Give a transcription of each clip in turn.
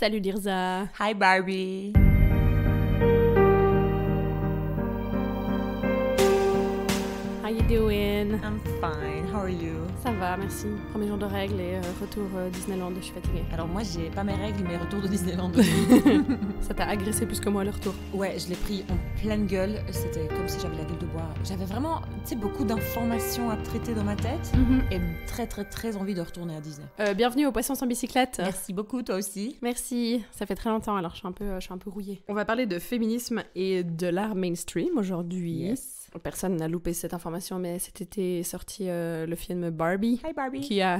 Salut Lirza. Hi Barbie. How you doing? I'm fine, how are you? Ça va, merci. Premier jour de règles et retour Disneyland, je suis fatiguée. Alors moi j'ai pas mes règles mais retour de Disneyland. Ça t'a agressé plus que moi le retour? Ouais, je l'ai pris en pleine gueule, c'était comme si j'avais la gueule de bois. J'avais vraiment, tu sais, beaucoup d'informations à traiter dans ma tête et très très très envie de retourner à Disney. Bienvenue au Poisson sans bicyclette. Merci beaucoup, toi aussi. Merci, ça fait très longtemps alors je suis un peu rouillée. On va parler de féminisme et de l'art mainstream aujourd'hui. Yes. Personne n'a loupé cette information, mais cet été est sorti le film Barbie. Hi Barbie. Qui a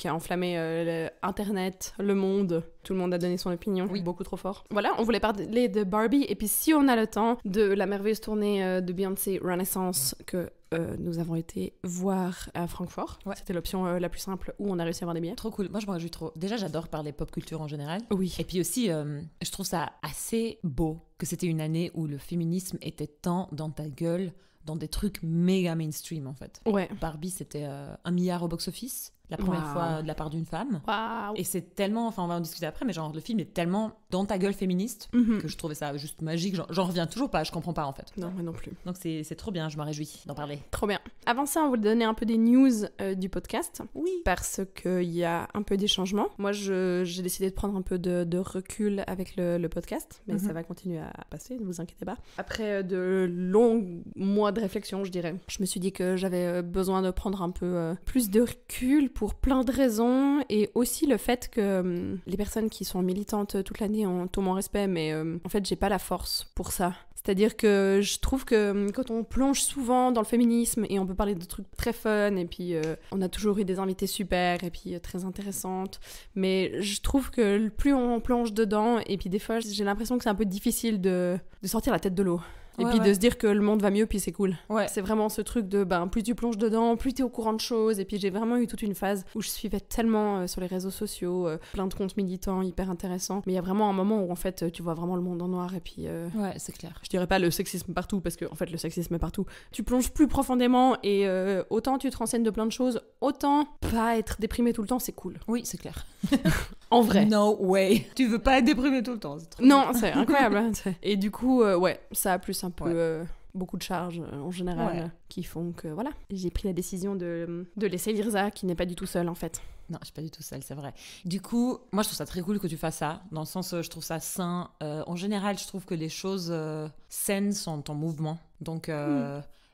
enflammé Internet, le monde. Tout le monde a donné son opinion, Oui. Beaucoup trop fort. Voilà, on voulait parler de Barbie, et puis si on a le temps, de la merveilleuse tournée de Beyoncé Renaissance que nous avons été voir à Francfort. Ouais. C'était l'option la plus simple où on a réussi à avoir des billets. Trop cool, moi je me réjouis trop. Déjà j'adore parler pop culture en général. Oui. Et puis aussi, je trouve ça assez beau que c'était une année où le féminisme était tant dans ta gueule, dans des trucs méga mainstream en fait. Ouais. Barbie, c'était 1 milliard au box-office, la première Wow. fois de la part d'une femme. Waouh. Et c'est tellement, enfin on va en discuter après, mais genre le film est tellement dans ta gueule féministe que je trouvais ça juste magique. J'en reviens toujours pas, je comprends pas en fait. Non, moi non plus. Donc c'est trop bien, je me réjouis d'en parler. Trop bien. Avant ça, on voulait donner un peu des news du podcast. Oui. Parce qu'il y a un peu des changements. Moi, j'ai décidé de prendre un peu de recul avec le podcast, mais ça va continuer à passer, ne vous inquiétez pas. Après de longs mois de réflexion, je dirais, je me suis dit que j'avais besoin de prendre un peu plus de recul pour plein de raisons, et aussi le fait que les personnes qui sont militantes toute l'année ont tout mon respect, mais en fait, j'ai pas la force pour ça. C'est-à-dire que je trouve que quand on plonge souvent dans le féminisme et on peut parler de trucs très fun et puis on a toujours eu des invités super et puis très intéressantes, mais je trouve que plus on plonge dedans et puis des fois j'ai l'impression que c'est un peu difficile de sortir la tête de l'eau. Et puis de se dire que le monde va mieux, puis c'est cool. Ouais. C'est vraiment ce truc de, plus tu plonges dedans, plus t'es au courant de choses. Et puis j'ai vraiment eu toute une phase où je suivais tellement sur les réseaux sociaux, plein de comptes militants hyper intéressants. Mais il y a vraiment un moment où en fait tu vois vraiment le monde en noir et puis... Ouais, c'est clair. Je dirais pas le sexisme partout, parce que en fait le sexisme est partout. Tu plonges plus profondément et autant tu te renseignes de plein de choses, autant pas être déprimé tout le temps, c'est cool. Oui, c'est clair. En vrai. No way. Tu veux pas être déprimé tout le temps, c'est trop Non, c'est incroyable. Hein, et du coup, ouais, ça a plus un peu... Ouais. Beaucoup de charges en général qui font que voilà, j'ai pris la décision de laisser Lirza qui n'est pas du tout seule en fait. Non, je suis pas du tout seule, c'est vrai. Du coup, moi je trouve ça très cool que tu fasses ça, dans le sens je trouve ça sain. En général, je trouve que les choses saines sont en mouvement. Donc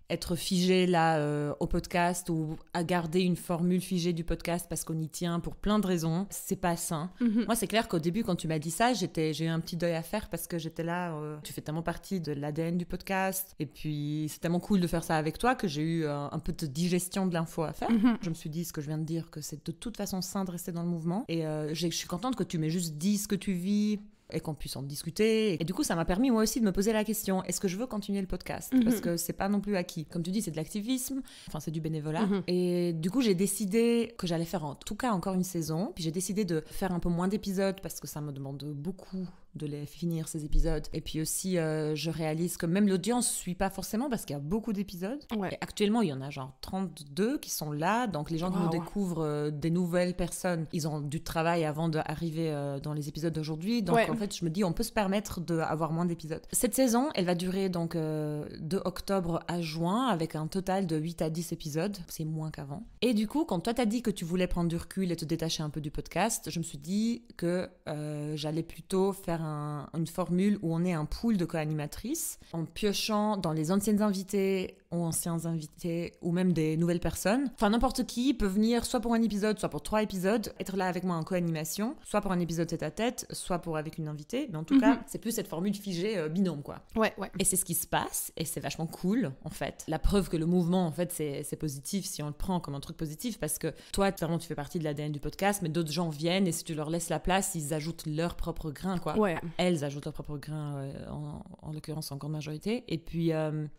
être figé là au podcast ou à garder une formule figée du podcast parce qu'on y tient pour plein de raisons, c'est pas sain. Moi, c'est clair qu'au début, quand tu m'as dit ça, j'ai eu un petit deuil à faire parce que j'étais là, tu fais tellement partie de l'ADN du podcast et puis c'est tellement cool de faire ça avec toi que j'ai eu un peu de digestion de l'info à faire. Je me suis dit ce que je viens de dire, que c'est de toute façon sain de rester dans le mouvement et je suis contente que tu m'aies juste dit ce que tu vis et qu'on puisse en discuter. Et du coup, ça m'a permis moi aussi de me poser la question, est-ce que je veux continuer le podcast ? Parce que c'est pas non plus acquis. Comme tu dis, c'est de l'activisme, enfin c'est du bénévolat. Et du coup, j'ai décidé que j'allais faire en tout cas encore une saison. Puis j'ai décidé de faire un peu moins d'épisodes parce que ça me demande beaucoup de les finir, ces épisodes. Et puis aussi, je réalise que même l'audience suit pas forcément parce qu'il y a beaucoup d'épisodes. Ouais. Et actuellement, il y en a genre 32 qui sont là. Donc les gens qui nous découvrent des nouvelles personnes, ils ont du travail avant d'arriver dans les épisodes d'aujourd'hui. Donc en fait, je me dis, on peut se permettre d'avoir moins d'épisodes. Cette saison, elle va durer donc de octobre à juin avec un total de 8 à 10 épisodes. C'est moins qu'avant. Et du coup, quand toi t'as dit que tu voulais prendre du recul et te détacher un peu du podcast, je me suis dit que j'allais plutôt faire une formule où on est un pool de co-animatrices en piochant dans les anciennes invitées ou anciens invités ou même des nouvelles personnes. Enfin, n'importe qui peut venir soit pour un épisode, soit pour 3 épisodes, être là avec moi en co-animation, soit pour un épisode tête-à-tête, soit pour avec une invitée. Mais en tout cas, c'est plus cette formule figée binôme, quoi. Ouais. Et c'est ce qui se passe et c'est vachement cool, en fait. La preuve que le mouvement, en fait, c'est positif si on le prend comme un truc positif parce que toi, vraiment, tu fais partie de l'ADN du podcast, mais d'autres gens viennent et si tu leur laisses la place, ils ajoutent leur propre grain, quoi. Ouais. Elles ajoutent leur propre grain, en l'occurrence en grande majorité. Et puis,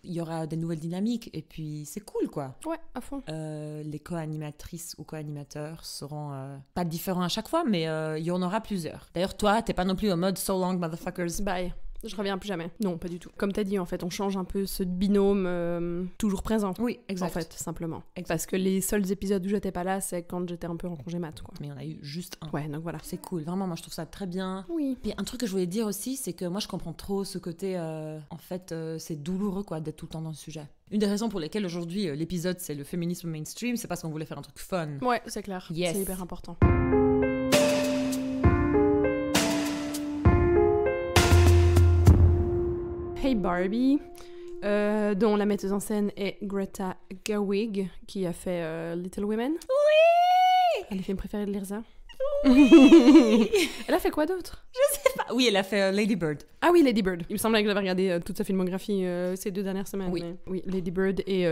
il y aura des nouvelles dynamiques. Et puis, c'est cool, quoi. Ouais, à fond. Les co-animatrices ou co-animateurs seront pas différents à chaque fois, mais il y en aura plusieurs. D'ailleurs, toi, t'es pas non plus en mode « So long, motherfuckers ». Bye. Je reviens plus jamais. Non, pas du tout. Comme t'as dit, en fait, on change un peu ce binôme toujours présent. Oui, exact. En fait, simplement. Exact. Parce que les seuls épisodes où j'étais pas là, c'est quand j'étais un peu en congé mat, quoi. Mais il y en a eu juste un. Ouais, donc voilà. C'est cool, vraiment, moi je trouve ça très bien. Oui. Puis un truc que je voulais dire aussi, c'est que moi je comprends trop ce côté, en fait, c'est douloureux quoi d'être tout le temps dans le sujet. Une des raisons pour lesquelles aujourd'hui l'épisode c'est le féminisme mainstream, c'est parce qu'on voulait faire un truc fun. Ouais, c'est clair. Yes. C'est hyper important. Hey Barbie, dont la metteuse en scène est Greta Gerwig, qui a fait Little Women. Oui. Un des films préférés de Lirza. Elle a fait quoi d'autre? Oui, elle a fait Lady Bird. Ah oui, Lady Bird. Il me semblait que j'avais regardé toute sa filmographie ces 2 dernières semaines. Oui. Mais... oui, Lady Bird et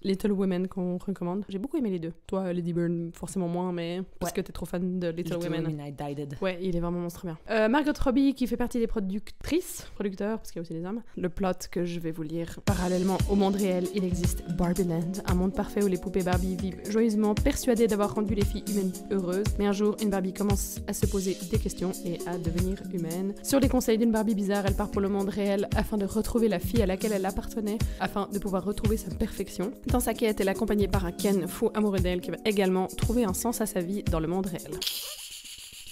Little Women qu'on recommande. J'ai beaucoup aimé les deux. Toi, Lady Bird, forcément moins, mais parce que t'es trop fan de Little Women. I died. Ouais, il est vraiment monstre bien. Margot Robbie, qui fait partie des producteurs, parce qu'il y a aussi des hommes. Le plot que je vais vous lire. Parallèlement au monde réel, il existe Barbieland, un monde parfait où les poupées Barbie vivent joyeusement, persuadées d'avoir rendu les filles humaines heureuses. Mais un jour, une Barbie commence à se poser des questions et à devenir humaine. Sur les conseils d'une Barbie bizarre, elle part pour le monde réel afin de retrouver la fille à laquelle elle appartenait, afin de pouvoir retrouver sa perfection. Dans sa quête, elle est accompagnée par un Ken fou amoureux d'elle qui va également trouver un sens à sa vie dans le monde réel.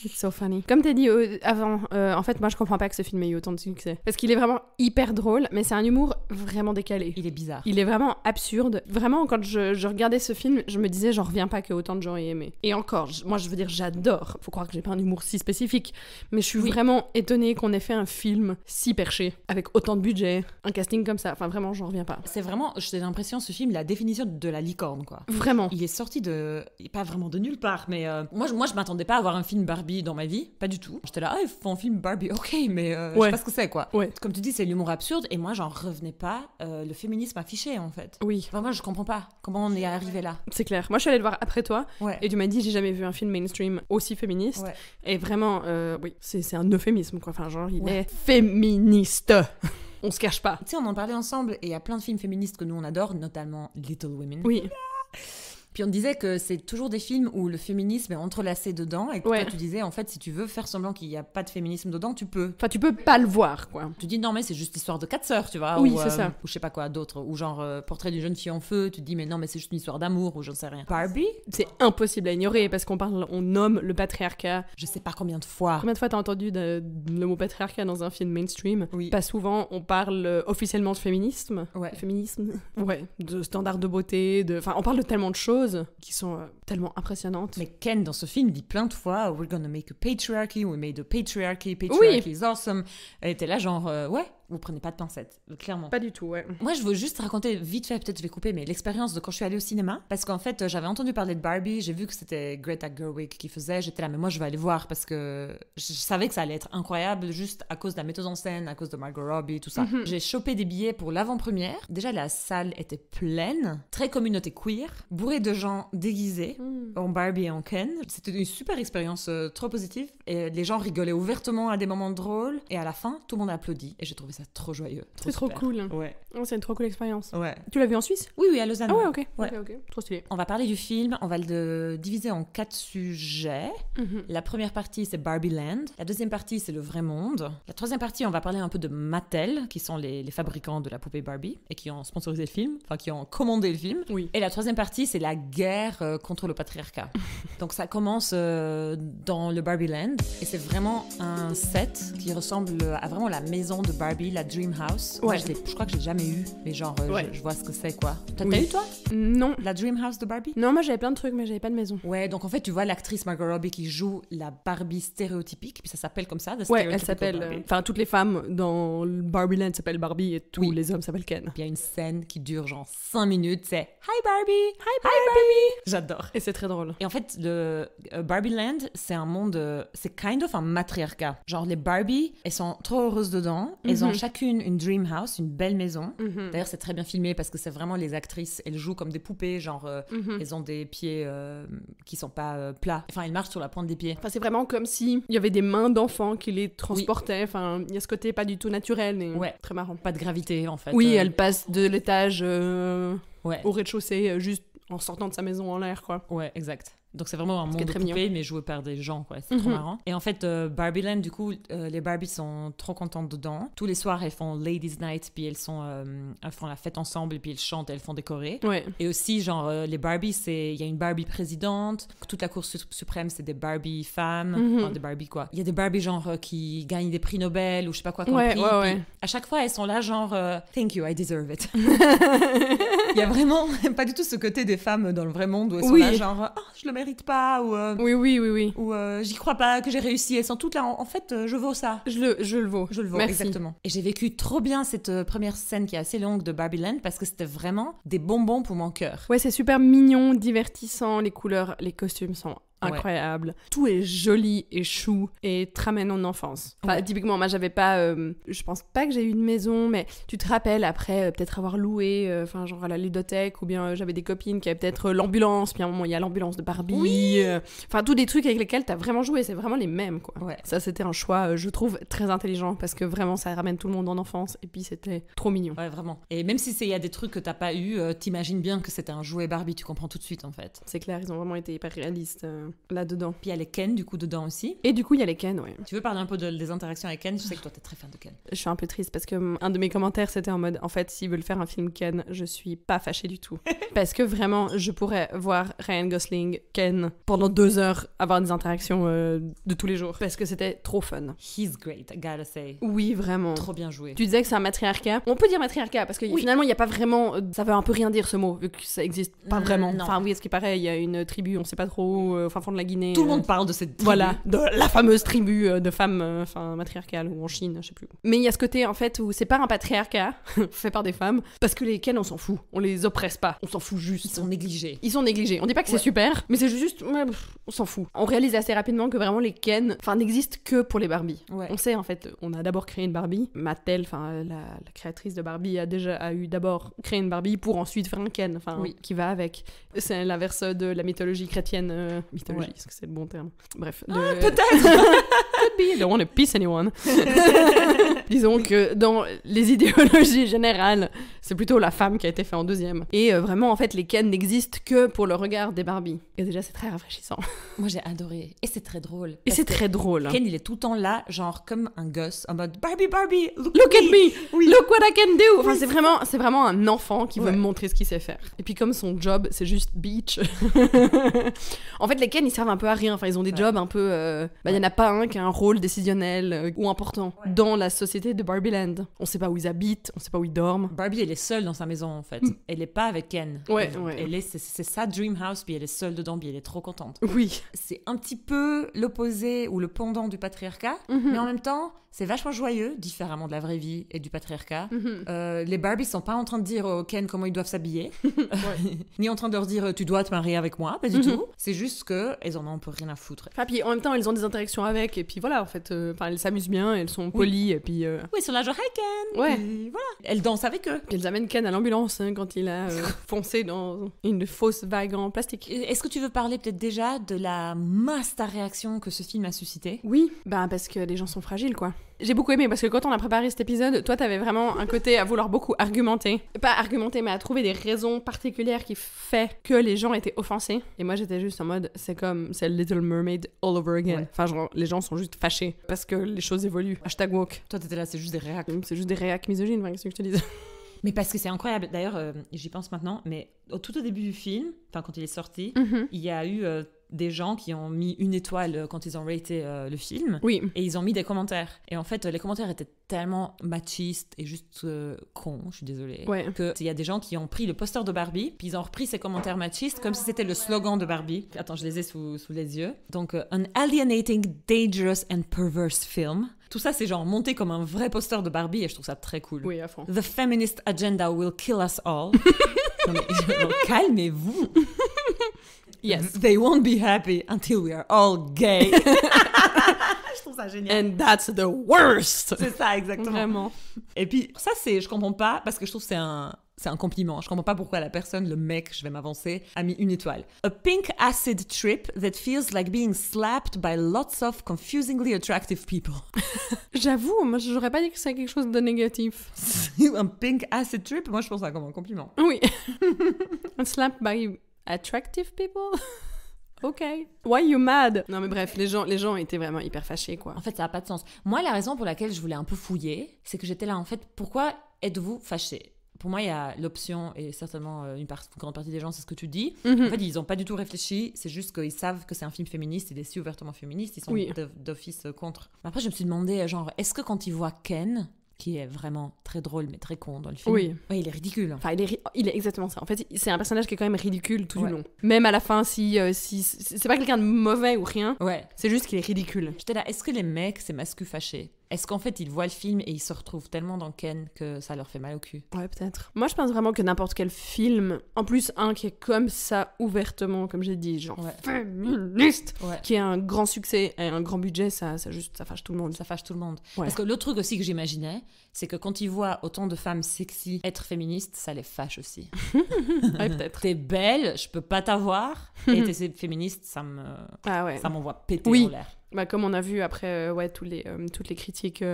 It's so funny. Comme t'as dit avant, en fait, moi je comprends pas que ce film ait eu autant de succès. Parce qu'il est vraiment hyper drôle, mais c'est un humour vraiment décalé. Il est bizarre. Il est vraiment absurde. Vraiment, quand je regardais ce film, je me disais, j'en reviens pas que autant de gens aient aimé. Et encore, moi je veux dire, j'adore. Faut croire que j'ai pas un humour si spécifique. Mais je suis vraiment étonnée qu'on ait fait un film si perché, avec autant de budget, un casting comme ça. Enfin, vraiment, j'en reviens pas. C'est vraiment, j'ai l'impression, ce film, la définition de la licorne, quoi. Vraiment. Il est sorti de... pas vraiment de nulle part, mais moi je m'attendais pas à voir un film Barbie dans ma vie, pas du tout. J'étais là, ils font un film Barbie, ok, mais je sais pas ce que c'est, quoi. Ouais. Comme tu dis, c'est l'humour absurde, et moi j'en revenais pas le féminisme affiché, en fait. Oui. Enfin, moi je comprends pas comment on est arrivé là. C'est clair. Moi je suis allée le voir après toi, Ouais. et tu m'as dit, j'ai jamais vu un film mainstream aussi féministe. Ouais. Et vraiment, oui, c'est un euphémisme, quoi. Enfin, genre, il est féministe. On se cache pas. Tu sais, on en parlait ensemble, et il y a plein de films féministes que nous on adore, notamment Little Women. Oui. Puis on disait que c'est toujours des films où le féminisme est entrelacé dedans, et que toi tu disais, en fait, si tu veux faire semblant qu'il n'y a pas de féminisme dedans, tu peux. Enfin, tu peux pas le voir, quoi. Tu dis, non, mais c'est juste l'histoire de 4 sœurs, tu vois. Oui, ou, c'est ça. Ou je sais pas quoi d'autre. Ou genre, Portrait d'une jeune fille en feu, tu te dis, mais non, mais c'est juste une histoire d'amour, ou j'en sais rien. Barbie, C'est impossible à ignorer, parce on nomme le patriarcat. je sais pas combien de fois. Combien de fois t'as entendu le mot patriarcat dans un film mainstream? Oui. Pas souvent, on parle officiellement de féminisme. Ouais. Féminisme. Ouais. De standards de beauté, Enfin, on parle de tellement de choses qui sont tellement impressionnantes. Mais Ken, dans ce film, dit plein de fois, we're gonna make a patriarchy, we made a patriarchy is awesome. Elle était là, genre, ouais, vous prenez pas de pincettes, clairement. Pas du tout, ouais. Moi, je veux juste raconter vite fait, peut-être je vais couper, mais l'expérience de quand je suis allée au cinéma. Parce qu'en fait, j'avais entendu parler de Barbie, j'ai vu que c'était Greta Gerwig qui faisait, j'étais là, mais moi, je vais aller voir parce que je savais que ça allait être incroyable, juste à cause de la metteuse en scène, à cause de Margot Robbie, tout ça. J'ai chopé des billets pour l'avant-première. Déjà, la salle était pleine, très communauté queer, bourrée de gens déguisés en Barbie et en Ken. C'était une super expérience, trop positive. Et les gens rigolaient ouvertement à des moments drôles. Et à la fin, tout le monde a applaudi. Et j'ai trouvé ça trop joyeux. C'est trop cool. Ouais. Oh, c'est une trop cool expérience. Ouais. Tu l'as vu en Suisse? Oui, à Lausanne. Ah ouais, ok. Ouais. Ok. Trop stylé. On va parler du film, on va le diviser en 4 sujets. La première partie, c'est Barbie Land. La deuxième partie, c'est le vrai monde. La troisième partie, on va parler un peu de Mattel, qui sont les fabricants de la poupée Barbie, et qui ont sponsorisé le film, enfin qui ont commandé le film. Oui. Et la troisième partie, c'est la guerre contre le patriarcat. Donc ça commence dans le Barbie Land, et c'est vraiment un set qui ressemble à vraiment la maison de Barbie, la Dream House. Ouais. Moi, je crois que je l'ai jamais eu, mais genre, je vois ce que c'est, quoi. T'as Oui. eu, toi? Non. La Dream House de Barbie? Non, moi j'avais plein de trucs, mais j'avais pas de maison. Ouais, donc en fait, tu vois l'actrice Margot Robbie qui joue la Barbie stéréotypique, puis ça s'appelle comme ça, The Ouais, elle Stereotypical s'appelle. Barbie. Enfin, toutes les femmes dans le Barbie Land s'appellent Barbie et tous Oui. les hommes s'appellent Ken. Puis il y a une scène qui dure genre 5 minutes, c'est Hi Barbie! Hi Barbie! J'adore. Et c'est très drôle. Et en fait, le Barbie Land, c'est un monde, c'est kind of un matriarcat. Genre les Barbie, elles sont trop heureuses dedans, elles ont chacune une dream house, une belle maison. D'ailleurs, c'est très bien filmé parce que c'est vraiment les actrices, elles jouent comme des poupées, genre elles ont des pieds qui sont pas plats. Enfin, elles marchent sur la pointe des pieds. Enfin, c'est vraiment comme si il y avait des mains d'enfants qui les transportaient. Enfin, il y a ce côté pas du tout naturel et Ouais. très marrant. Pas de gravité en fait. Oui, elle passe de l'étage Ouais. au rez-de-chaussée juste en sortant de sa maison en l'air, quoi. Ouais, exact. Donc c'est vraiment un monde de très poupées, mignon. mais joué par des gens, quoi. C'est trop marrant. Et en fait, Barbieland, du coup, les Barbies sont trop contentes dedans. Tous les soirs, elles font Ladies Night, puis elles font la fête ensemble, puis elles chantent, elles font décorer. Ouais. Et aussi, genre, les Barbies, il y a une Barbie présidente. Toute la cour suprême, c'est des Barbie femmes. Enfin, des Barbies, quoi. Il y a des Barbies, genre, qui gagnent des prix Nobel ou je sais pas quoi comme prix. Ouais. Puis, à chaque fois, elles sont là, genre, thank you, I deserve it. Il y a vraiment pas du tout ce côté des femmes dans le vrai monde où elles sont là, genre, je le mérite pas, ou Oui. ou j'y crois pas que j'ai réussi. Elles sont toutes là, en fait, je vaux ça. Je le vaux. Je le vaux, Merci. exactement. Et j'ai vécu trop bien cette première scène qui est assez longue de Barbieland parce que c'était vraiment des bonbons pour mon cœur. Ouais, c'est super mignon, divertissant, les couleurs, les costumes sont incroyables. Tout est joli et chou et te ramène en enfance. Enfin, typiquement, moi, j'avais pas... je pense pas que j'ai eu une maison, mais tu te rappelles, après, peut-être avoir loué, enfin, genre à la ludothèque, ou bien j'avais des copines qui avaient peut-être l'ambulance, puis à un moment, il y a l'ambulance de Barbie. Enfin, tous des trucs avec lesquels t'as vraiment joué, c'est vraiment les mêmes, quoi. Ouais. Ça, c'était un choix, je trouve, très intelligent, parce que vraiment, ça ramène tout le monde en enfance, et puis c'était trop mignon. Ouais, vraiment. Et même si il y a des trucs que t'as pas eu, t'imagines bien que c'était un jouet Barbie, tu comprends tout de suite, en fait. C'est clair, ils ont vraiment été hyper réalistes là-dedans. Puis il y a les Ken, du coup, dedans aussi. Et du coup, il y a les Ken, ouais. Tu veux parler un peu des interactions avec Ken? Je sais que toi, t'es très fan de Ken. Je suis un peu triste parce que un de mes commentaires, c'était en mode, en fait, s'ils veulent faire un film Ken, je suis pas fâchée du tout. Parce que vraiment, je pourrais voir Ryan Gosling, Ken, pendant 2 heures, avoir des interactions de tous les jours. Parce que c'était trop fun. He's great, I gotta say. Oui, vraiment. Trop bien joué. Tu disais que c'est un matriarcat. On peut dire matriarcat parce que finalement, il n'y a pas vraiment... ça veut un peu rien dire ce mot, vu que ça existe pas vraiment. Non. Enfin, oui, ce qui paraît, il y a une tribu, on sait pas trop, au fin fond de la Guinée. Tout le monde parle de cette tribu. Voilà, de la fameuse tribu de femmes matriarcales, ou en Chine, je sais plus. Mais il y a ce côté, en fait, où c'est pas un patriarcat fait par des femmes, parce que les Ken, on s'en fout. On les oppresse pas. On s'en fout juste. Ils sont négligés. Ils sont négligés. On dit pas que c'est super, mais c'est juste... on s'en fout. On réalise assez rapidement que vraiment les Ken n'existent que pour les Barbie. Ouais. On sait, en fait, on a d'abord créé une Barbie. Mattel, la créatrice de Barbie, a eu d'abord créé une Barbie pour ensuite faire un Ken, qui va avec. C'est l'inverse de la mythologie chrétienne. Mythologie, est-ce que c'est le bon terme? Bref. Peut-être. Could be. Don't want to piss anyone. Disons que dans les idéologies générales, c'est plutôt la femme qui a été faite en deuxième. Et vraiment, en fait, les Ken n'existent que pour le regard des Barbie. Et déjà, c'est très rafraîchissant. Moi, j'ai adoré. Et c'est très drôle. Et c'est très drôle. Ken, il est tout le temps là, genre comme un gosse, en mode Barbie, Barbie, look at me, oui. look what I can do. Enfin, c'est vraiment un enfant qui veut me montrer ce qu'il sait faire. Et puis comme son job, c'est juste beach. En fait, les Ken, ils servent un peu à rien. Enfin, ils ont des jobs un peu... il y en a pas un qui a un rôle décisionnel ou important dans la société de Barbieland. On sait pas où ils habitent, on sait pas où ils dorment. Barbie, elle est seule dans sa maison, en fait. Elle est pas avec Ken. C'est sa dream house, puis elle est seule dedans, puis elle est trop contente. Oui. C'est un petit peu l'opposé ou le pendant du patriarcat, mais en même temps, c'est vachement joyeux, différemment de la vraie vie et du patriarcat. Les Barbies sont pas en train de dire au Ken comment ils doivent s'habiller, ni en train de leur dire tu dois te marier avec moi, pas du tout. C'est juste que elles en ont un peu rien à foutre. Enfin, puis en même temps, elles ont des interactions avec, et puis voilà, en fait, elles s'amusent bien, elles sont polies, et puis... Oui, ils sont là genre hey Ken. Ouais. Puis, voilà. Elles dansent avec eux. Puis elles amènent Ken à l'ambulance quand il a foncé dans une fausse vague en plastique. Est-ce que tu veux parler peut-être déjà de la masse de réaction que ce film a suscité? Oui, parce que les gens sont fragiles, quoi. J'ai beaucoup aimé parce que quand on a préparé cet épisode, toi t'avais vraiment un côté à vouloir beaucoup argumenter. Pas argumenter, mais à trouver des raisons particulières qui fait que les gens étaient offensés. Et moi j'étais juste en mode, c'est Little Mermaid all over again. Ouais. Enfin genre, les gens sont juste fâchés parce que les choses évoluent. #woke. Toi t'étais là, c'est juste des réactions. C'est juste des réacs misogynes, qu'est-ce que je te disais. Mais parce que c'est incroyable. D'ailleurs, j'y pense maintenant, mais tout au début du film, quand il est sorti, il y a eu des gens qui ont mis 1 étoile quand ils ont raté le film. Oui. Et ils ont mis des commentaires. Et en fait, les commentaires étaient tellement machistes et juste cons, je suis désolée, qu'il y a des gens qui ont pris le poster de Barbie, puis ils ont repris ces commentaires machistes comme si c'était le slogan de Barbie. Attends, je les ai sous les yeux. Donc, an alienating, dangerous and perverse film. Tout ça, c'est genre monté comme un vrai poster de Barbie et je trouve ça très cool. Oui, à fond. The feminist agenda will kill us all. Non mais calmez-vous. Yes. They won't be happy until we are all gay. Je trouve ça génial. And that's the worst. C'est ça, exactement. Vraiment. Et puis, ça, je comprends pas, parce que je trouve que c'est un compliment. Je comprends pas pourquoi la personne, le mec, je vais m'avancer, a mis 1 étoile. A pink acid trip that feels like being slapped by lots of confusingly attractive people. J'avoue, moi j'aurais pas dit que c'est quelque chose de négatif. Un pink acid trip, moi je pense ça comme un compliment. Oui. Un slap by attractive people. Ok. Why you mad? Non mais bref, les gens étaient vraiment hyper fâchés, quoi. En fait, ça n'a pas de sens. Moi, la raison pour laquelle je voulais un peu fouiller, c'est que j'étais là, en fait, pourquoi êtes-vous fâchés? Pour moi, il y a l'option, et certainement une grande partie des gens, c'est ce que tu dis. En fait, ils n'ont pas du tout réfléchi, c'est juste qu'ils savent que c'est un film féministe, il est si ouvertement féministe, ils sont d'office contre. Après, je me suis demandé, genre, est-ce que quand ils voient Ken, qui est vraiment très drôle mais très con dans le film. Oui. Ouais, il est ridicule. Enfin, il est exactement ça. En fait, c'est un personnage qui est quand même ridicule tout du long. Même à la fin, si c'est pas quelqu'un de mauvais ou rien, c'est juste qu'il est ridicule. J'étais là, est-ce que les mecs, c'est masculin fâché? Est-ce qu'en fait, ils voient le film et ils se retrouvent tellement dans Ken que ça leur fait mal au cul? Ouais, peut-être. Moi, je pense vraiment que n'importe quel film, en plus un qui est comme ça ouvertement, comme j'ai dit, genre féministe, qui a un grand succès et un grand budget, ça fâche tout le monde. Ça fâche tout le monde. Ouais. Parce que l'autre truc aussi que j'imaginais, c'est que quand ils voient autant de femmes sexy être féministes, ça les fâche aussi. Ouais, peut-être. T'es belle, je peux pas t'avoir, et t'es féministe, ça m'envoie péter en l'air. Bah, comme on a vu après toutes les critiques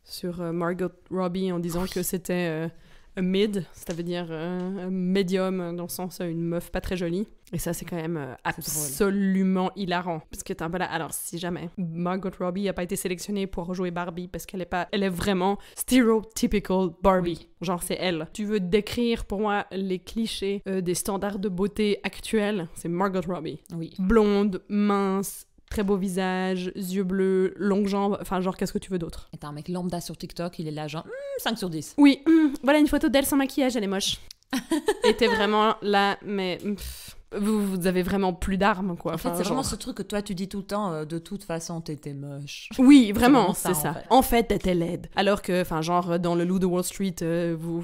sur Margot Robbie en disant que c'était un mid, ça veut dire un médium, dans le sens une meuf pas très jolie. Et ça, c'est quand même absolument hilarant. Parce que t'es un peu là. Alors, si jamais Margot Robbie n'a pas été sélectionnée pour jouer Barbie, parce qu'elle est vraiment stereotypical Barbie. Genre, c'est elle. Tu veux décrire pour moi les clichés des standards de beauté actuels, c'est Margot Robbie. Oui. Blonde, mince, très beau visage, yeux bleus, longues jambes, enfin genre qu'est-ce que tu veux d'autre? Et t'as un mec lambda sur TikTok, il est là genre 5 sur 10. Oui, voilà une photo d'elle sans maquillage, elle est moche. Et t'es vraiment là, mais vous avez vraiment plus d'armes, quoi. En fait, c'est vraiment ce truc que toi tu dis tout le temps, de toute façon t'étais moche. Oui, vraiment, c'est ça. En fait, t'étais laide. Alors que, enfin genre dans Le Loup de Wall Street, vous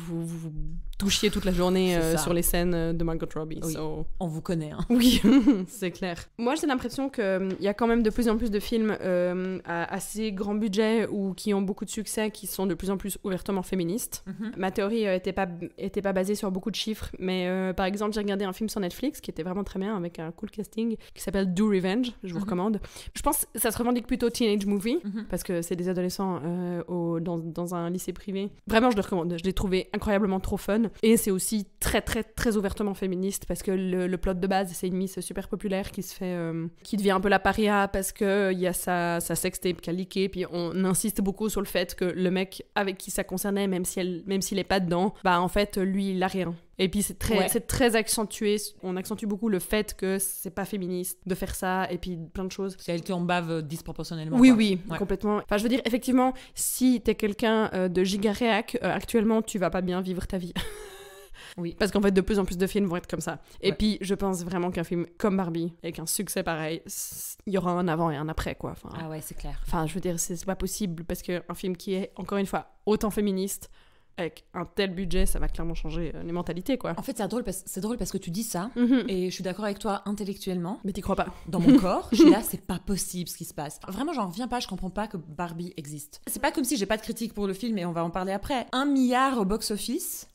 touchiez toute la journée sur les scènes de Margot Robbie. Oui. On vous connaît. Hein. Oui, c'est clair. Moi, j'ai l'impression qu'il y a quand même de plus en plus de films à assez grand budget ou qui ont beaucoup de succès, qui sont de plus en plus ouvertement féministes. Ma théorie était pas basée sur beaucoup de chiffres, mais par exemple, j'ai regardé un film sur Netflix qui était vraiment très bien, avec un cool casting, qui s'appelle Do Revenge, je vous recommande. Je pense que ça se revendique plutôt teenage movie, parce que c'est des adolescents dans un lycée privé. Vraiment, je le recommande. Je l'ai trouvé incroyablement trop fun. Et c'est aussi très, très, très ouvertement féministe, parce que le plot de base, c'est une miss super populaire qui devient un peu la paria parce qu'il y a sa sextape qui a leaké, puis on insiste beaucoup sur le fait que le mec avec qui ça concernait, même s'il est pas dedans, bah en fait, lui, il a rien. Et puis c'est très accentué, on accentue beaucoup le fait que c'est pas féministe de faire ça, et puis plein de choses. C'est elle qui en bave disproportionnellement. Oui, complètement. Enfin, je veux dire, effectivement, si t'es quelqu'un de gigaréac, actuellement, tu vas pas bien vivre ta vie. Oui. Parce qu'en fait, de plus en plus de films vont être comme ça. Et puis, je pense vraiment qu'un film comme Barbie, avec un succès pareil, il y aura un avant et un après, quoi. Enfin, ah ouais, c'est clair. Enfin, je veux dire, c'est pas possible, parce qu'un film qui est, encore une fois, autant féministe, avec un tel budget, ça va clairement changer les mentalités, quoi. En fait, c'est drôle parce que tu dis ça, et je suis d'accord avec toi intellectuellement. Mais t'y crois pas. Dans mon corps, je suis là, c'est pas possible ce qui se passe. Vraiment, j'en reviens pas, je comprends pas que Barbie existe. C'est pas comme si j'ai pas de critique pour le film, et on va en parler après. 1 milliard au box-office,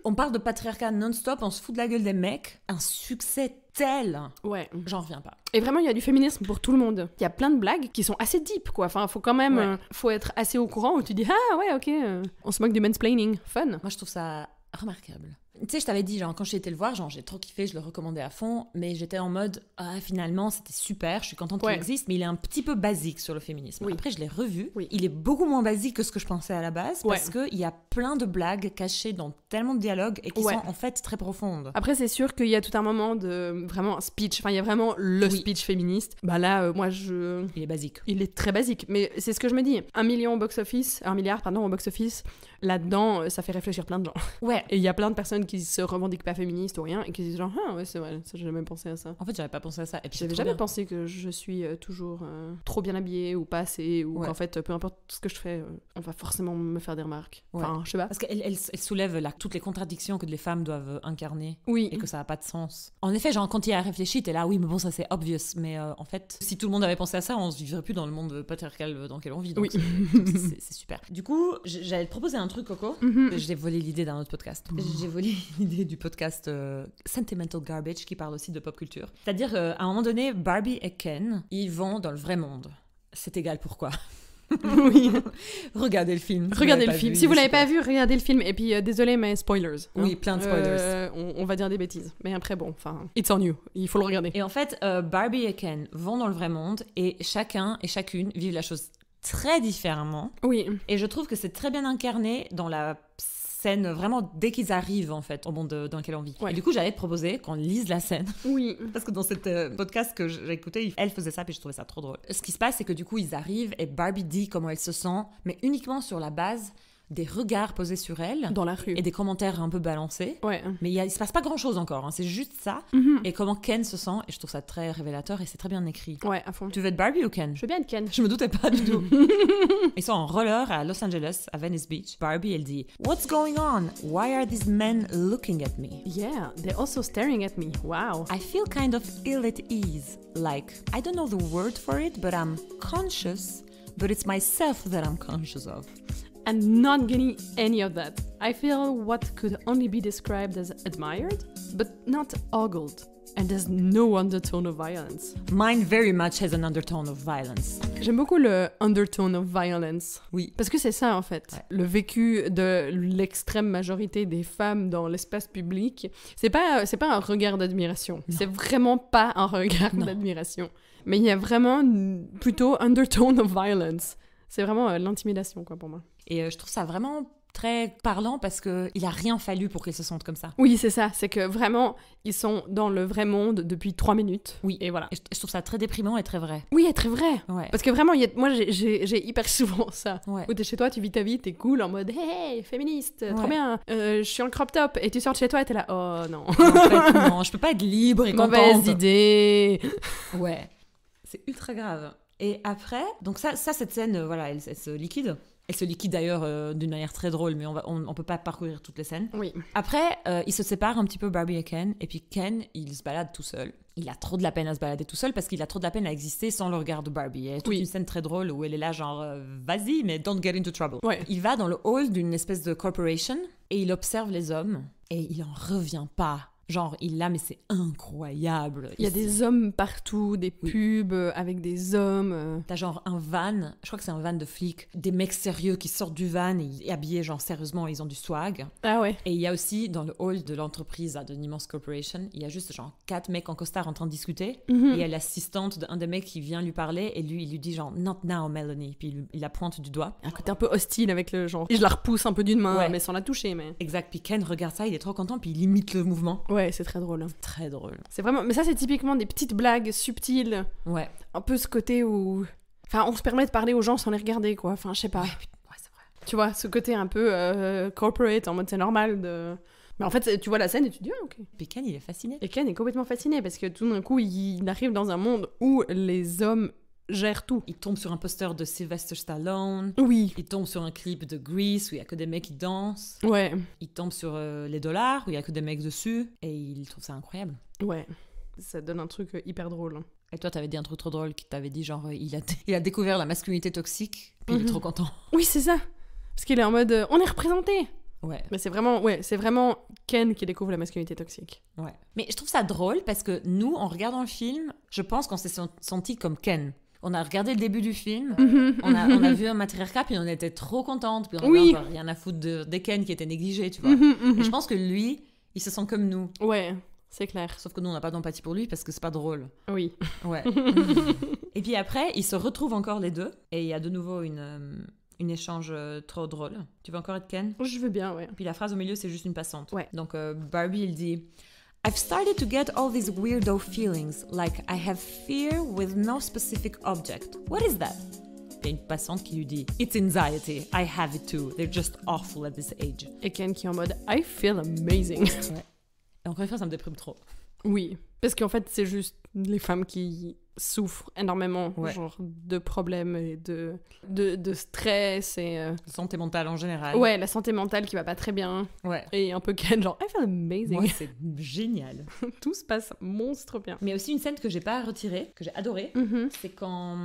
on parle de patriarcat non-stop, on se fout de la gueule des mecs. Un succès tel. Ouais. J'en reviens pas. Et vraiment, il y a du féminisme pour tout le monde. Il y a plein de blagues qui sont assez deep, quoi. Enfin, faut quand même... faut être assez au courant où tu dis « Ah ouais, ok, on se moque du mansplaining. Fun. » Moi, je trouve ça remarquable. Tu sais, je t'avais dit, genre, quand j'ai été le voir, genre, j'ai trop kiffé, je le recommandais à fond, mais j'étais en mode, finalement, c'était super, je suis contente qu'il existe, mais il est un petit peu basique sur le féminisme. Oui. Après, je l'ai revu, il est beaucoup moins basique que ce que je pensais à la base, parce qu'il y a plein de blagues cachées dans tellement de dialogues et qui sont en fait très profondes. Après, c'est sûr qu'il y a tout un moment de vraiment un speech, enfin, il y a vraiment le speech féministe. Bah là, moi, il est basique. Il est très basique, mais c'est ce que je me dis. 1 milliard au box-office, là-dedans, ça fait réfléchir plein de gens. Ouais. Et il y a plein de personnes qui se revendiquent pas féministes ou rien et qui disent genre ah ouais c'est vrai, ça j'ai jamais pensé à ça. En fait j'avais pas pensé à ça. Et puis j'avais jamais pensé que je suis toujours trop bien habillée ou pas assez, ou qu'en fait peu importe ce que je fais, on va forcément me faire des remarques. Enfin je sais pas. Parce qu'elle soulève là toutes les contradictions que les femmes doivent incarner. Oui. Et que ça a pas de sens. En effet, genre quand il y a réfléchi, t'es là oui mais bon ça c'est obvious, mais en fait si tout le monde avait pensé à ça, on se vivrait plus dans le monde patriarcal dans lequel on vit. Donc c'est super. Du coup j'allais te proposer un truc, Coco. J'ai volé l'idée d'un autre podcast. J'ai volé l'idée du podcast Sentimental Garbage qui parle aussi de pop culture. C'est-à-dire, à un moment donné, Barbie et Ken, ils vont dans le vrai monde. C'est égal pourquoi. Oui. Regardez le film. Regardez le film. Si vous l'avez pas vu, regardez le film. Et puis, désolé, mais spoilers. Oui, plein de spoilers. On va dire des bêtises. Mais après, bon, enfin, it's on you. Il faut le regarder. Et en fait, Barbie et Ken vont dans le vrai monde et chacun et chacune vivent la chose très différemment. Oui. Et je trouve que c'est très bien incarné dans la scène, vraiment dès qu'ils arrivent en fait au monde dans lequel on vit. Ouais. Et du coup, j'allais te proposer qu'on lise la scène. Oui. Parce que dans cette podcast que j'ai écouté, elle faisait ça, puis je trouvais ça trop drôle. Ce qui se passe, c'est que du coup, ils arrivent et Barbie dit comment elle se sent, mais uniquement sur la base des regards posés sur elle. Dans la rue. Et des commentaires un peu balancés. Ouais. Mais il se passe pas grand-chose encore, hein, c'est juste ça. Mm-hmm. Et comment Ken se sent, et je trouve ça très révélateur, et c'est très bien écrit. Ouais, à fond. Tu veux être Barbie ou Ken? Je veux bien être Ken. Je me doutais pas du tout. Ils sont en roller à Los Angeles, à Venice Beach. Barbie, elle dit « What's going on? Why are these men looking at me? Yeah, they're also staring at me. Wow. I feel kind of ill at ease. Like, I don't know the word for it, but I'm conscious, but it's myself that I'm conscious of. I'm not getting any of that. I feel what could only be described as admired, but not ogled. And there's no undertone of violence. Mine very much has an undertone of violence. » J'aime beaucoup le undertone of violence. Oui. Parce que c'est ça, en fait. Ouais. Le vécu de l'extrême majorité des femmes dans l'espace public, c'est pas un regard d'admiration. C'est vraiment pas un regard d'admiration. Mais il y a vraiment plutôt undertone of violence. C'est vraiment l'intimidation, quoi, pour moi. Et je trouve ça vraiment très parlant parce qu'il a rien fallu pour qu'ils se sentent comme ça. Oui, c'est ça. C'est que vraiment, ils sont dans le vrai monde depuis 3 minutes. Oui. Et voilà. Et je trouve ça très déprimant et très vrai. Oui, très vrai. Ouais. Parce que vraiment, moi, j'ai hyper souvent ça. Ouais. Où t'es chez toi, tu vis ta vie, t'es cool, en mode « Hey, féministe, trop Ouais. bien, je suis en crop top. » Et tu sors de chez toi et t'es là « Oh non. En fait, non, je peux pas être libre et contente. Mauvaise idée. » Ouais. C'est ultra grave. Et après, donc ça cette scène, voilà, elle se liquide. Elle se liquide d'ailleurs d'une manière très drôle, mais on peut pas parcourir toutes les scènes. Oui. Après, ils se séparent un petit peu, Barbie et Ken, et puis Ken, il se balade tout seul. Il a trop de la peine à se balader tout seul parce qu'il a trop de la peine à exister sans le regard de Barbie. Il y a toute une scène très drôle où elle est là genre vas-y, mais don't get into trouble. Ouais. Il va dans le hall d'une espèce de corporation et il observe les hommes et il en revient pas. Genre, il l'a, mais c'est incroyable. Il y a des hommes partout, des pubs avec des hommes. T'as genre un van, je crois que c'est un van de flics, des mecs sérieux qui sortent du van et habillés genre sérieusement, ils ont du swag. Ah ouais. Et il y a aussi dans le hall de l'entreprise, d'une immense corporation, il y a juste genre 4 mecs en costard en train de discuter. Et il y a l'assistante d'un des mecs qui vient lui parler et lui, il lui dit genre « Not now, Melanie ». Puis il la pointe du doigt. Un côté un peu hostile avec le genre. Et je la repousse un peu d'une main, Ouais. mais sans la toucher. Mais... Exact. Puis Ken regarde ça, il est trop content, puis il imite le mouvement. Ouais, c'est très drôle. Très drôle. C'est vraiment... Mais ça, c'est typiquement des petites blagues subtiles. Ouais. Un peu ce côté où... Enfin, on se permet de parler aux gens sans les regarder, quoi. Enfin, je sais pas. Ouais, c'est vrai. Tu vois, ce côté un peu corporate, en mode c'est normal de... Mais en fait, tu vois la scène et tu te dis, ah, ok. Puis Ken, il est fasciné. Et Ken est complètement fasciné parce que tout d'un coup, il arrive dans un monde où les hommes gèrent tout. Il tombe sur un poster de Sylvester Stallone. Oui. Il tombe sur un clip de Grease où il y a que des mecs qui dansent. Ouais. Il tombe sur les dollars où il y a que des mecs dessus. Et il trouve ça incroyable. Ouais. Ça donne un truc hyper drôle. Et toi, t'avais dit un truc trop drôle qui t'avait dit genre, il a découvert la masculinité toxique, puis il est trop content. Oui, c'est ça. Parce qu'il est en mode, on est représenté. Ouais. Mais c'est vraiment Ken qui découvre la masculinité toxique. Ouais. Mais je trouve ça drôle parce que nous, en regardant le film, je pense qu'on s'est senti comme Ken. On a regardé le début du film, on a vu un matriarcat, puis on était trop contente, puis on avait encore rien à foutre des Ken qui étaient négligés, tu vois. Et je pense que lui, il se sent comme nous. Ouais, c'est clair. Sauf que nous, on n'a pas d'empathie pour lui parce que c'est pas drôle. Oui. Ouais. Et puis après, ils se retrouvent encore les deux, et il y a de nouveau une échange trop drôle. Tu veux encore être Ken? Je veux bien, ouais. Puis la phrase au milieu, c'est juste une passante. Ouais. Donc Barbie, il dit I've started to get all these weirdo feelings, like I have fear with no specific object. What is that? Il y a une passante qui lui dit It's anxiety. I have it too. They're just awful at this age. Et Ken qui est en mode I feel amazing. Ouais. Et encore une fois, ça me déprime trop. Oui. Parce qu'en fait, c'est juste les femmes qui souffrent énormément, Ouais. genre de problèmes et de stress et... Santé mentale en général. Ouais, la santé mentale qui va pas très bien. Ouais. Et un peu Ken, genre I feel amazing. Ouais, c'est génial. Tout se passe monstre bien. Mais aussi une scène que j'ai pas retirée, que j'ai adorée, c'est quand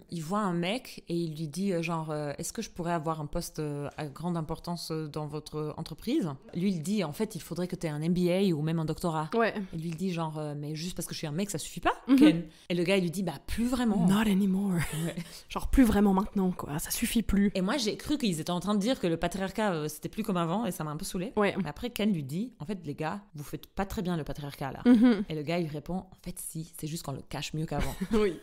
il voit un mec et il lui dit genre est-ce que je pourrais avoir un poste à grande importance dans votre entreprise? Lui il dit en fait il faudrait que tu aies un MBA ou même un doctorat. Ouais. Et lui il dit genre mais juste parce que je suis un mec ça suffit pas Ken. Et le gars gars il lui dit bah plus vraiment. Not anymore. Ouais. Genre plus vraiment maintenant, quoi. Ça suffit plus. Et moi j'ai cru qu'ils étaient en train de dire que le patriarcat c'était plus comme avant et ça m'a un peu saoulée. Ouais. Mais après Ken lui dit en fait les gars vous faites pas très bien le patriarcat là. Et le gars il lui répond en fait si, c'est juste qu'on le cache mieux qu'avant. Oui.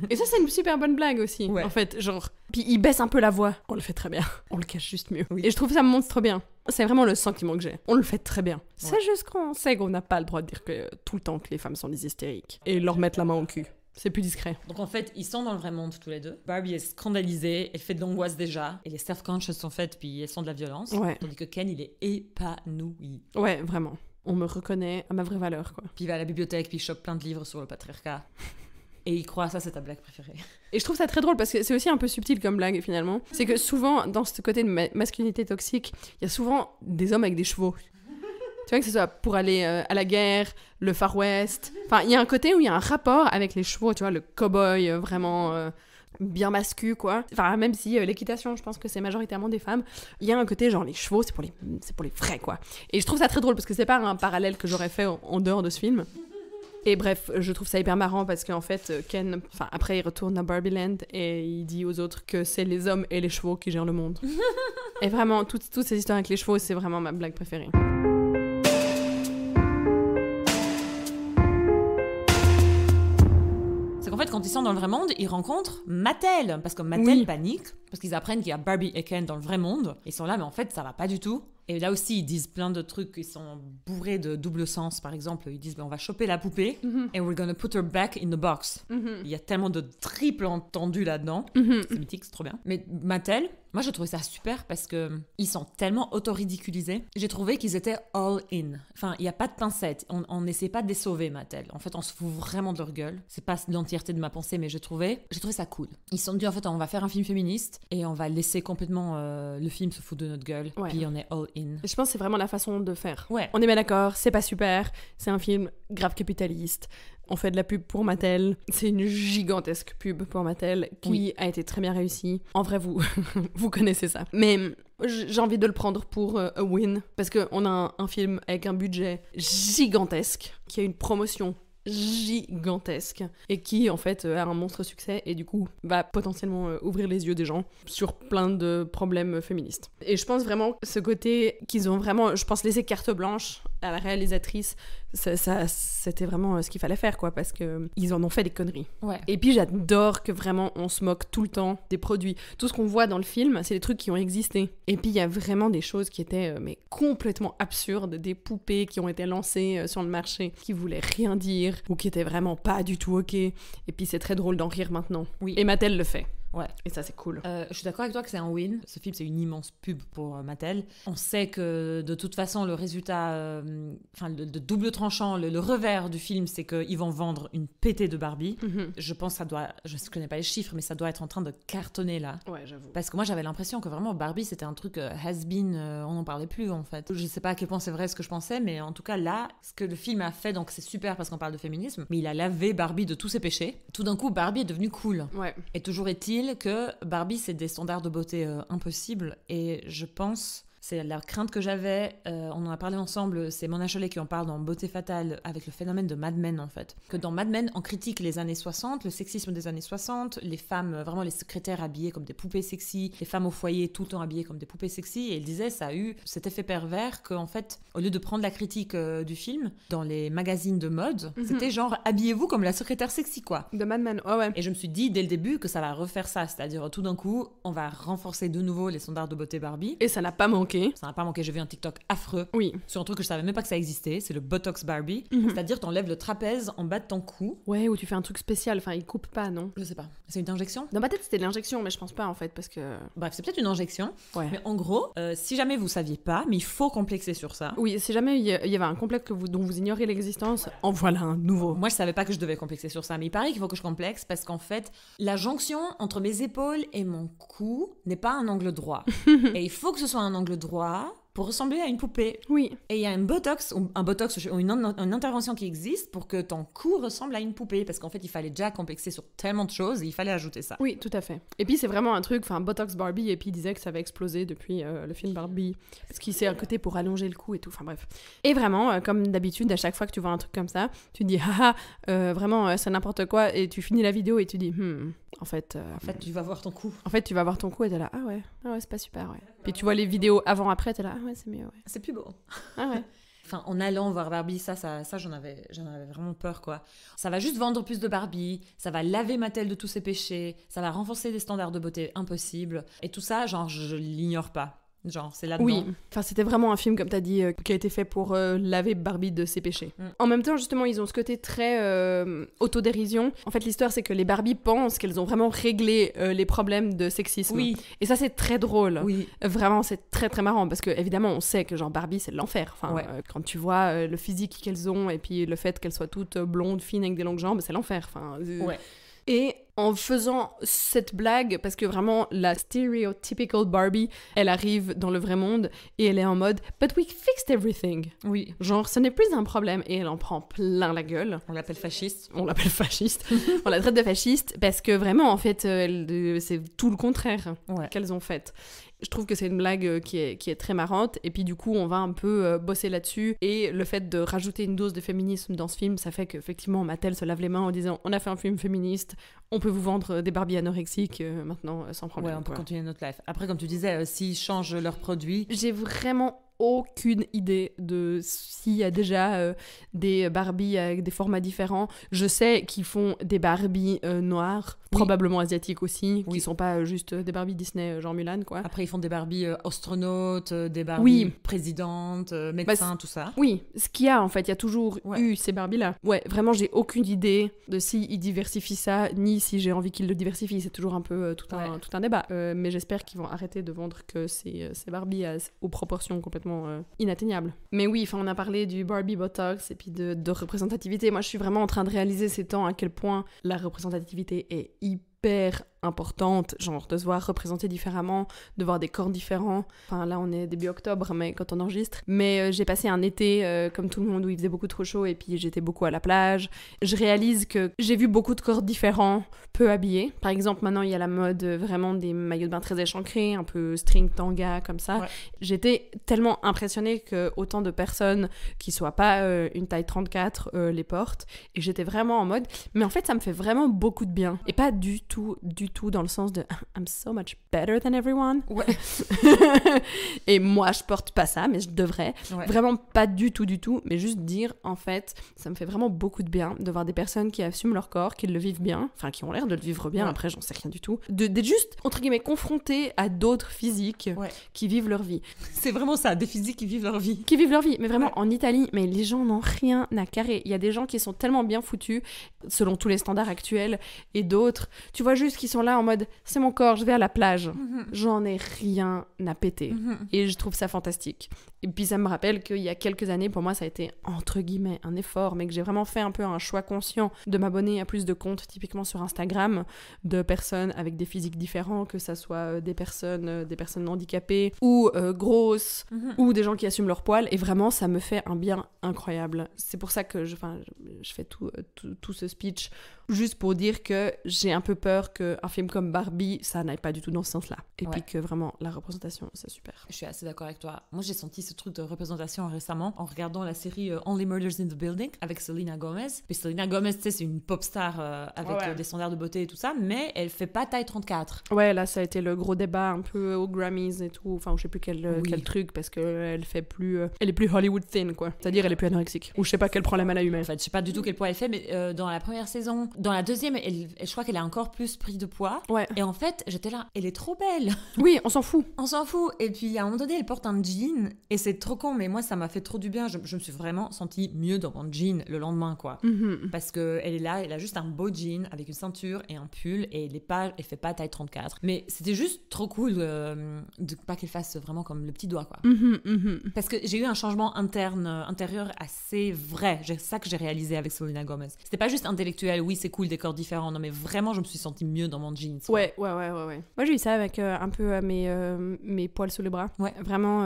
Et ça c'est une super bonne blague aussi. Ouais. En fait, genre. Puis il baisse un peu la voix. On le fait très bien. On le cache juste mieux. Oui. Et je trouve ça monstre bien. C'est vraiment le sentiment que j'ai. On le fait très bien. C'est juste qu'on sait qu'on n'a pas le droit de dire que tout le temps que les femmes sont des hystériques. Et leur mettre la main au cul. C'est plus discret. Donc en fait, ils sont dans le vrai monde tous les deux. Barbie est scandalisée, elle fait de l'angoisse déjà, et les self-conscious sont faites, puis elles sont de la violence. Ouais. Tandis que Ken, il est épanoui. Ouais, vraiment. On me reconnaît à ma vraie valeur, quoi. Puis il va à la bibliothèque, puis il chope plein de livres sur le patriarcat. Et il croit, ça c'est ta blague préférée. Et je trouve ça très drôle parce que c'est aussi un peu subtil comme blague finalement. C'est que souvent, dans ce côté de masculinité toxique, il y a souvent des hommes avec des chevaux. Tu vois, que ce soit pour aller à la guerre, le Far West. Enfin, il y a un côté où il y a un rapport avec les chevaux, tu vois, le cow-boy vraiment bien mascu, quoi. Enfin, même si l'équitation, je pense que c'est majoritairement des femmes, il y a un côté genre les chevaux, c'est pour les vrais, quoi. Et je trouve ça très drôle parce que c'est pas un parallèle que j'aurais fait en dehors de ce film. Et bref, je trouve ça hyper marrant parce qu'en fait, Ken, après il retourne à Barbie Land et il dit aux autres que c'est les hommes et les chevaux qui gèrent le monde. Et vraiment, toutes ces histoires avec les chevaux, c'est vraiment ma blague préférée. En fait, quand ils sont dans le vrai monde, ils rencontrent Mattel. Parce que Mattel panique, parce qu'ils apprennent qu'il y a Barbie et Ken dans le vrai monde. Ils sont là, mais en fait, ça va pas du tout. Et là aussi, ils disent plein de trucs qui sont bourrés de double sens. Par exemple, ils disent on va choper la poupée et we're gonna put her back in the box. Il y a tellement de triple entendus là-dedans. C'est mythique, c'est trop bien. Mais Mattel, moi, j'ai trouvé ça super parce que ils sont tellement auto-ridiculisés. J'ai trouvé qu'ils étaient all in. Enfin, il n'y a pas de pincettes. On n'essaie pas de les sauver, Mattel. En fait, on se fout vraiment de leur gueule. C'est pas l'entièreté de ma pensée, mais j'ai trouvé ça cool. Ils se sont dit, en fait, on va faire un film féministe et on va laisser complètement le film se foutre de notre gueule. Ouais. Puis on est all in. Je pense que c'est vraiment la façon de faire. Ouais. On est bien d'accord, c'est pas super. C'est un film grave capitaliste. On fait de la pub pour Mattel. C'est une gigantesque pub pour Mattel qui a été très bien réussie. En vrai, vous connaissez ça. Mais j'ai envie de le prendre pour a win. Parce qu'on a un film avec un budget gigantesque, qui a une promotion gigantesque et qui en fait a un monstre succès et du coup va potentiellement ouvrir les yeux des gens sur plein de problèmes féministes. Et je pense vraiment ce côté qu'ils ont vraiment, je pense, laissé carte blanche à la réalisatrice, ça c'était vraiment ce qu'il fallait faire, quoi, parce que ils en ont fait des conneries. Ouais. Et puis j'adore que vraiment on se moque tout le temps des produits. Tout ce qu'on voit dans le film, c'est des trucs qui ont existé. Et puis il y a vraiment des choses qui étaient mais complètement absurdes, des poupées qui ont été lancées sur le marché, qui voulaient rien dire ou qui étaient vraiment pas du tout ok. Et puis c'est très drôle d'en rire maintenant. Oui. Et Mattel le fait. Ouais. Et ça, c'est cool. Je suis d'accord avec toi que c'est un win. Ce film, c'est une immense pub pour Mattel. On sait que, de toute façon, le résultat, le double tranchant, le revers du film, c'est qu'ils vont vendre une pétée de Barbie. Je pense que ça doit... Je ne connais pas les chiffres, mais ça doit être en train de cartonner, là. Ouais, j'avoue. Parce que moi, j'avais l'impression que vraiment, Barbie, c'était un truc has-been, on n'en parlait plus, en fait. Je ne sais pas à quel point c'est vrai ce que je pensais, mais en tout cas, là, ce que le film a fait, donc c'est super parce qu'on parle de féminisme, mais il a lavé Barbie de tous ses péchés. Tout d'un coup, Barbie est devenue cool. Ouais. Et toujours est-il que Barbie, c'est des standards de beauté impossibles. Et je pense... C'est la crainte que j'avais, on en a parlé ensemble, c'est Mona Chollet qui en parle dans Beauté Fatale avec le phénomène de Mad Men en fait. Que dans Mad Men, on critique les années 60, le sexisme des années 60, les femmes, vraiment les secrétaires habillées comme des poupées sexy, les femmes au foyer tout le temps habillées comme des poupées sexy, et il disait ça a eu cet effet pervers qu'en fait, au lieu de prendre la critique du film, dans les magazines de mode, c'était genre habillez-vous comme la secrétaire sexy quoi. De Mad Men, oh ouais. Et je me suis dit dès le début que ça va refaire ça, c'est-à-dire tout d'un coup, on va renforcer de nouveau les standards de beauté Barbie. Et ça n'a pas manqué. Ça n'a pas manqué, j'ai vu un TikTok affreux sur un truc que je savais même pas que ça existait, c'est le Botox Barbie. C'est-à-dire t'enlèves le trapèze en bas de ton cou. Ouais, ou tu fais un truc spécial, enfin il coupe pas, non? Je sais pas. C'est une injection? Dans ma tête c'était de l'injection, mais je pense pas en fait, parce que... Bref, c'est peut-être une injection, mais en gros, si jamais vous saviez pas, mais il faut complexer sur ça. Oui, si jamais il y avait un complexe dont vous ignorez l'existence, en voilà un nouveau. Moi je savais pas que je devais complexer sur ça, mais il paraît qu'il faut que je complexe parce qu'en fait, la jonction entre mes épaules et mon cou n'est pas un angle droit. Et il faut que ce soit un angle droit pour ressembler à une poupée. Oui. Et il y a un botox ou une intervention qui existe pour que ton cou ressemble à une poupée. Parce qu'en fait, il fallait déjà complexer sur tellement de choses et il fallait ajouter ça. Oui, tout à fait. Et puis, c'est vraiment un truc, Botox Barbie, et puis il disait que ça avait explosé depuis le film Barbie. Parce qu'il s'est à côté pour allonger le cou et tout, enfin bref. Et vraiment, comme d'habitude, à chaque fois que tu vois un truc comme ça, tu te dis, vraiment, c'est n'importe quoi, et tu finis la vidéo et tu dis, en fait, tu vas voir ton cou. En fait, tu vas voir ton cou et t'es là, ah ouais, c'est pas super, ouais. Puis tu vois les vidéos avant-après, t'es là, ah ouais, c'est mieux, ouais. C'est plus beau. Ah ouais. Enfin, en allant voir Barbie, ça j'en avais vraiment peur, quoi. Ça va juste vendre plus de Barbie, ça va laver Mattel de tous ses péchés, ça va renforcer des standards de beauté impossibles. Et tout ça, genre, je l'ignore pas. Genre, c'est là-dedans. Oui, c'était vraiment un film, comme t'as dit, qui a été fait pour laver Barbie de ses péchés. En même temps, justement, ils ont ce côté très autodérision. En fait, l'histoire, c'est que les Barbie pensent qu'elles ont vraiment réglé les problèmes de sexisme. Oui. Et ça, c'est très drôle. Oui. Vraiment, c'est très, très marrant, parce que, évidemment, on sait que, genre, Barbie, c'est l'enfer. Quand tu vois le physique qu'elles ont, et puis le fait qu'elles soient toutes blondes, fines, avec des longues jambes, c'est l'enfer. Ouais. Et en faisant cette blague, parce que vraiment la stereotypical Barbie, elle arrive dans le vrai monde et elle est en mode « But we fixed everything ». Oui. Genre, ce n'est plus un problème, et elle en prend plein la gueule. On l'appelle fasciste. On la traite de fasciste, parce que vraiment, en fait, c'est tout le contraire qu'elles ont fait. Je trouve que c'est une blague qui est très marrante, et puis du coup on va un peu bosser là-dessus, et le fait de rajouter une dose de féminisme dans ce film, ça fait qu'effectivement Mattel se lave les mains en disant on a fait un film féministe, on peut vous vendre des Barbie anorexiques maintenant sans problème. Ouais, on peut continuer notre life. Après, comme tu disais, s'ils changent leurs produits... J'ai vraiment aucune idée de s'il y a déjà des Barbie avec des formats différents. Je sais qu'ils font des Barbie noires, probablement asiatiques aussi, qui sont pas juste des Barbie Disney genre Mulan, quoi. Après, ils font des Barbie astronautes, des Barbie présidentes, médecins, tout ça. Oui, ce qu'il y a en fait, il y a toujours eu ces Barbie-là. Ouais, vraiment, j'ai aucune idée de s'ils diversifient ça, ni si j'ai envie qu'ils le diversifient. C'est toujours un peu tout un débat. Mais j'espère qu'ils vont arrêter de vendre que ces Barbie aux proportions complètement inatteignable. Mais oui, on a parlé du Barbie Botox et puis de représentativité. Moi, je suis vraiment en train de réaliser ces temps à quel point la représentativité est hyper importante, genre de se voir représenter différemment, de voir des corps différents. Enfin là on est début octobre mais quand on enregistre. Mais j'ai passé un été comme tout le monde où il faisait beaucoup trop chaud et puis j'étais beaucoup à la plage. Je réalise que j'ai vu beaucoup de corps différents, peu habillés. Par exemple maintenant il y a la mode vraiment des maillots de bain très échancrés, un peu string tanga comme ça. Ouais. J'étais tellement impressionnée que autant de personnes qui soient pas une taille 34 les portent et j'étais vraiment en mode mais en fait ça me fait vraiment beaucoup de bien et pas du tout dans le sens de I'm so much better than everyone. Ouais. Et moi, je porte pas ça, mais je devrais. Ouais. Vraiment pas du tout, mais juste dire, en fait, ça me fait vraiment beaucoup de bien de voir des personnes qui assument leur corps, qui le vivent bien, enfin, qui ont l'air de le vivre bien, après, j'en sais rien du tout. D'être juste, entre guillemets, confrontés à d'autres physiques qui vivent leur vie. C'est vraiment ça, des physiques qui vivent leur vie. Qui vivent leur vie, mais vraiment, en Italie, mais les gens n'ont rien à carrer. Il y a des gens qui sont tellement bien foutus, selon tous les standards actuels, et d'autres, tu vois juste qu'ils sont là en mode c'est mon corps, je vais à la plage, j'en ai rien à péter et je trouve ça fantastique. Et puis ça me rappelle qu'il y a quelques années pour moi ça a été entre guillemets un effort, mais que j'ai vraiment fait un peu un choix conscient de m'abonner à plus de comptes typiquement sur Instagram de personnes avec des physiques différents, que ça soit des personnes handicapées ou grosses ou des gens qui assument leur poil, et vraiment ça me fait un bien incroyable. C'est pour ça que je fais tout ce speech juste pour dire que j'ai un peu peur qu'un film comme Barbie, ça n'aille pas du tout dans ce sens-là. Et puis que vraiment, la représentation, c'est super. Je suis assez d'accord avec toi. Moi, j'ai senti ce truc de représentation récemment en regardant la série Only Murders in the Building avec Selena Gomez. Puis Selena Gomez, tu sais, c'est une pop star avec des standards de beauté et tout ça, mais elle fait pas taille 34. Ouais, là, ça a été le gros débat un peu aux Grammys et tout. Enfin, je sais plus quel truc, parce qu'elle fait plus... elle est plus Hollywood thin, quoi. C'est-à-dire, elle est plus anorexique. Ou je sais pas quel problème elle a eu, mais... En fait, je sais pas du tout quel poids elle fait, mais dans la première saison... Dans la deuxième, je crois qu'elle a encore plus pris de poids. Ouais. Et en fait, j'étais là, elle est trop belle. Oui, on s'en fout. On s'en fout. Et puis, à un moment donné, elle porte un jean. Et c'est trop con, mais moi, ça m'a fait trop du bien. Je me suis vraiment sentie mieux dans mon jean le lendemain, quoi. Parce qu'elle est là, elle a juste un beau jean avec une ceinture et un pull. Et elle fait pas taille 34. Mais c'était juste trop cool de pas qu'elle fasse vraiment comme le petit doigt, quoi. Parce que j'ai eu un changement intérieur assez vrai. C'est ça que j'ai réalisé avec Selena Gomez. C'était pas juste intellectuel, oui, c'est cool, des corps différents. Non, mais vraiment, je me suis sentie mieux dans vraiment jeans. Quoi. Ouais. Moi, j'ai eu ça avec un peu mes poils sous le bras. Ouais. Vraiment,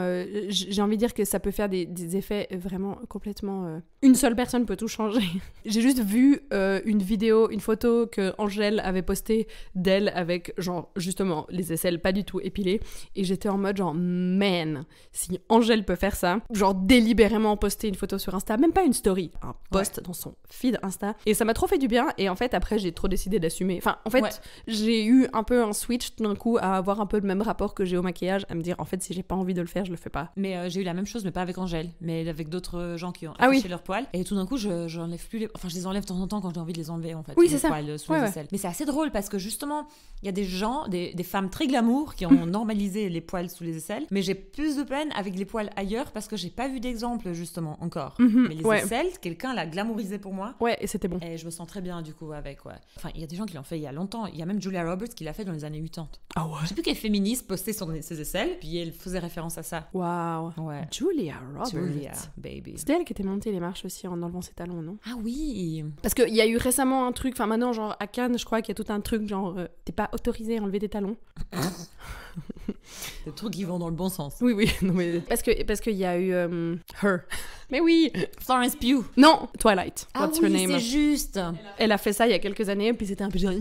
j'ai envie de dire que ça peut faire des effets vraiment complètement... Une seule personne peut tout changer. J'ai juste vu une photo que Angèle avait postée d'elle avec, genre, justement, les aisselles pas du tout épilées. Et j'étais en mode, genre, man, si Angèle peut faire ça, genre, délibérément poster une photo sur Insta, même pas une story, un post dans son feed Insta. Et ça m'a trop fait du bien. Et en fait, après, j'ai trop décidé d'assumer. Enfin, en fait, j'ai eu un peu un switch tout d'un coup à avoir un peu le même rapport que j'ai au maquillage, à me dire, en fait, si j'ai pas envie de le faire, je le fais pas. Mais j'ai eu la même chose, mais pas avec Angèle, mais avec d'autres gens qui ont affiché leurs poils. Et tout d'un coup, j'enlève plus Enfin, je les enlève de temps en temps quand j'ai envie de les enlever, en fait. Oui, c'est ça. Poils sous les aisselles. Mais c'est assez drôle parce que justement, il y a des gens, des femmes très glamour qui ont normalisé les poils sous les aisselles. Mais j'ai plus de peine avec les poils ailleurs parce que j'ai pas vu d'exemple, justement, encore. Mais les aisselles, quelqu'un l'a glamourisé pour moi. Ouais, et c'était bon. Et je me sens très bien, du coup, avec, Enfin, il y a des gens qui l'ont fait il y a longtemps. Il y a même Julia Roberts qui l'a fait dans les années 80. Ah ouais? Je sais plus quelle féministe postait ses aisselles, puis elle faisait référence à ça. Waouh. Ouais. Julia Roberts. Julia, baby. C'était elle qui était montée les marches aussi en enlevant ses talons, non? Ah oui. Parce qu'il y a eu récemment un truc, enfin maintenant, genre à Cannes, je crois qu'il y a tout un truc, genre, t'es pas autorisé à enlever tes talons. Des trucs qui vont dans le bon sens. Oui, non mais... Parce qu'il y a eu Her. Mais oui. Florence Pugh. Non, Twilight. Ah What's oui, her name? c'est juste. Elle a fait ça il y a quelques années, puis c'était un peu genre...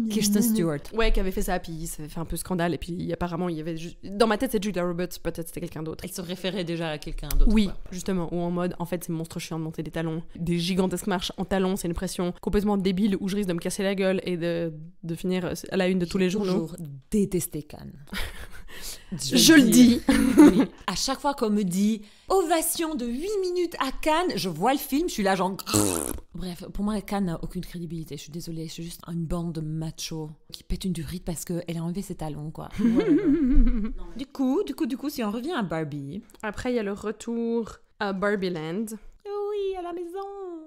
Kirsten Stewart. Ouais, qui avait fait ça, puis ça avait fait un peu scandale, et puis apparemment, il y avait juste... Dans ma tête, c'est Julia Roberts, peut-être c'était quelqu'un d'autre. Elle se référait déjà à quelqu'un d'autre. Oui, quoi. justement, ou en mode, en fait, c'est monstre chiant de monter des talons. Des gigantesques marches en talons, c'est une pression complètement débile où je risque de me casser la gueule et de finir à la une de tous les journaux. J'ai toujours détesté Cannes. Je le dis. Oui. À chaque fois qu'on me dit ovation de 8 minutes à Cannes, je vois le film, je suis là genre... Bref, pour moi, Cannes n'a aucune crédibilité. Je suis désolée, je suis juste une bande de machos qui pètent une durite parce qu'elle a enlevé ses talons, quoi. Du coup, si on revient à Barbie... Après, il y a le retour à Barbie Land. Oui, à la maison.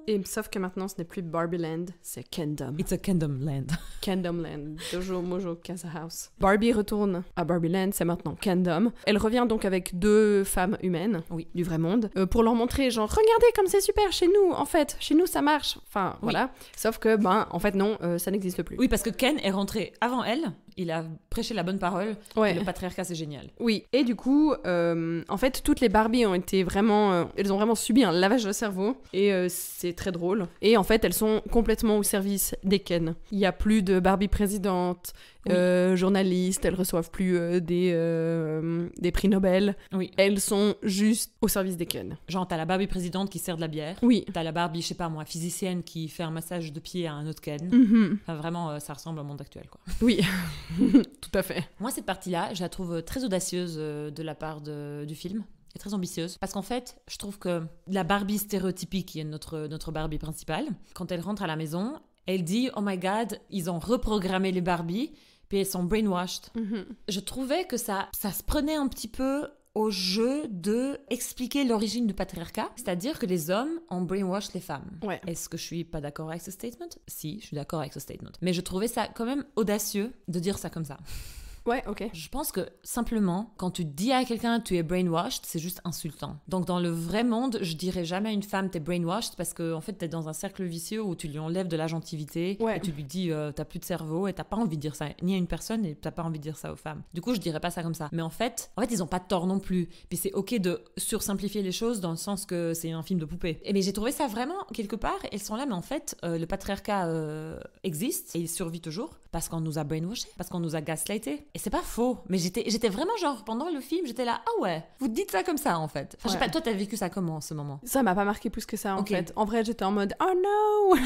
Et sauf que maintenant, ce n'est plus Barbie Land, c'est Kendom. It's a Kendom Land. Kendom Land. Dojo Mojo Casa House. Barbie retourne à Barbie Land, c'est maintenant Kendom. Elle revient donc avec 2 femmes humaines du vrai monde pour leur montrer, genre, regardez comme c'est super chez nous, en fait. Chez nous, ça marche. Enfin, voilà. Sauf que, en fait, non, ça n'existe plus. Oui, parce que Ken est rentré avant elle. Il a prêché la bonne parole. Ouais. Et le patriarcat, c'est génial. Oui. Et du coup, en fait, toutes les Barbies ont été vraiment... elles ont vraiment subi un lavage de cerveau. Et c'est très drôle. Et en fait, elles sont complètement au service des Ken. Il n'y a plus de Barbie présidente, journalistes. Elles reçoivent plus des prix Nobel. Oui. Elles sont juste au service des Ken. Genre, t'as la Barbie présidente qui sert de la bière. Oui. T'as la Barbie, je sais pas moi, physicienne qui fait un massage de pied à un autre Ken. Mm-hmm. Enfin, vraiment, ça ressemble au monde actuel, quoi. Oui. Tout à fait. Moi, cette partie-là, je la trouve très audacieuse de la part du film. Et très ambitieuse. Parce qu'en fait, je trouve que la Barbie stéréotypique, qui est notre Barbie principale, quand elle rentre à la maison, elle dit « Oh my God, ils ont reprogrammé les Barbies, puis elles sont brainwashed. Mm-hmm. » Je trouvais que ça se prenait un petit peu au jeu de expliquer l'origine du patriarcat, c'est-à-dire que les hommes ont brainwashed les femmes. Ouais. Est-ce que je suis pas d'accord avec ce statement? Si, je suis d'accord avec ce statement. Mais je trouvais ça quand même audacieux de dire ça comme ça. Ouais, ok. Je pense que simplement, quand tu dis à quelqu'un tu es brainwashed, c'est juste insultant. Donc dans le vrai monde, je dirais jamais à une femme t'es brainwashed parce que en fait t'es dans un cercle vicieux où tu lui enlèves de l'agentivité et tu lui dis t'as plus de cerveau et t'as pas envie de dire ça ni à une personne et t'as pas envie de dire ça aux femmes. Du coup, je dirais pas ça comme ça. Mais en fait, ils ont pas de tort non plus. Puis c'est ok de sursimplifier les choses dans le sens que c'est un film de poupée. Mais j'ai trouvé ça vraiment quelque part. Elles sont là, mais en fait, le patriarcat existe et il survit toujours parce qu'on nous a brainwashé, parce qu'on nous a gaslighté. Et c'est pas faux, mais j'étais vraiment genre, pendant le film, j'étais là, ah ouais, vous dites ça comme ça en fait. Enfin, je sais pas, toi t'as vécu ça comment en ce moment? Ça m'a pas marqué plus que ça en fait. En vrai, j'étais en mode, oh non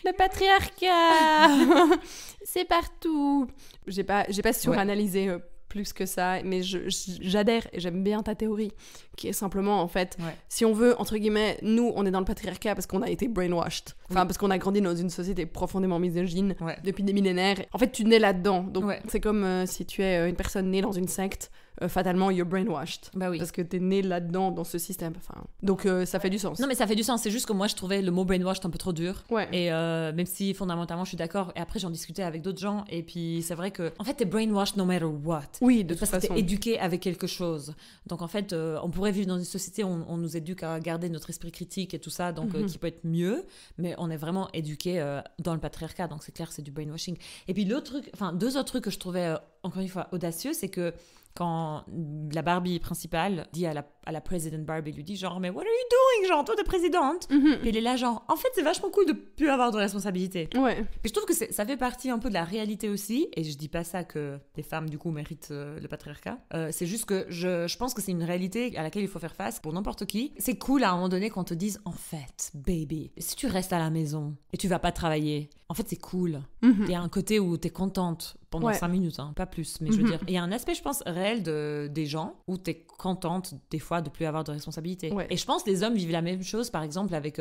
le patriarcat c'est partout. J'ai pas suranalysé plus que ça, mais j'adhère et j'aime bien ta théorie, qui est simplement, en fait, si on veut, entre guillemets, nous, on est dans le patriarcat parce qu'on a été brainwashed. Enfin, parce qu'on a grandi dans une société profondément misogyne depuis des millénaires. En fait, tu nais là-dedans. Donc, c'est comme si tu es une personne née dans une secte, fatalement, you're brainwashed. Bah oui. Parce que t'es né là-dedans, dans ce système. Enfin, donc, ça fait du sens. Non, mais ça fait du sens. C'est juste que moi, je trouvais le mot brainwashed un peu trop dur. Ouais. Et même si, fondamentalement, je suis d'accord. Et après, j'en discutais avec d'autres gens. Et puis, c'est vrai que, en fait, t'es brainwashed no matter what. Oui, de toute parce que façon. t'es éduqué avec quelque chose. Donc en fait, on pourrait vivre dans une société où on nous éduque à garder notre esprit critique et tout ça, donc qui peut être mieux, mais on est vraiment éduqué dans le patriarcat, donc c'est clair, c'est du brainwashing. Et puis l'autre truc, enfin 2 autres trucs que je trouvais encore une fois audacieux, c'est que quand la Barbie principale dit à la President Barbie, lui dit genre, mais what are you doing, genre, toi t'es présidente. Puis elle est là genre, en fait c'est vachement cool de plus avoir de responsabilité. Ouais. Puis je trouve que ça fait partie un peu de la réalité aussi, et je dis pas ça que les femmes du coup méritent le patriarcat, c'est juste que je pense que c'est une réalité à laquelle il faut faire face pour n'importe qui. C'est cool à un moment donné qu'on te dise, en fait, baby, si tu restes à la maison et tu vas pas travailler, en fait c'est cool. Il y a un côté où t'es contente pendant 5 minutes, hein, pas plus, mais je veux dire, il y a un aspect je pense réel des gens où t'es contente des fois de plus avoir de responsabilité. Ouais. Et je pense que les hommes vivent la même chose, par exemple avec,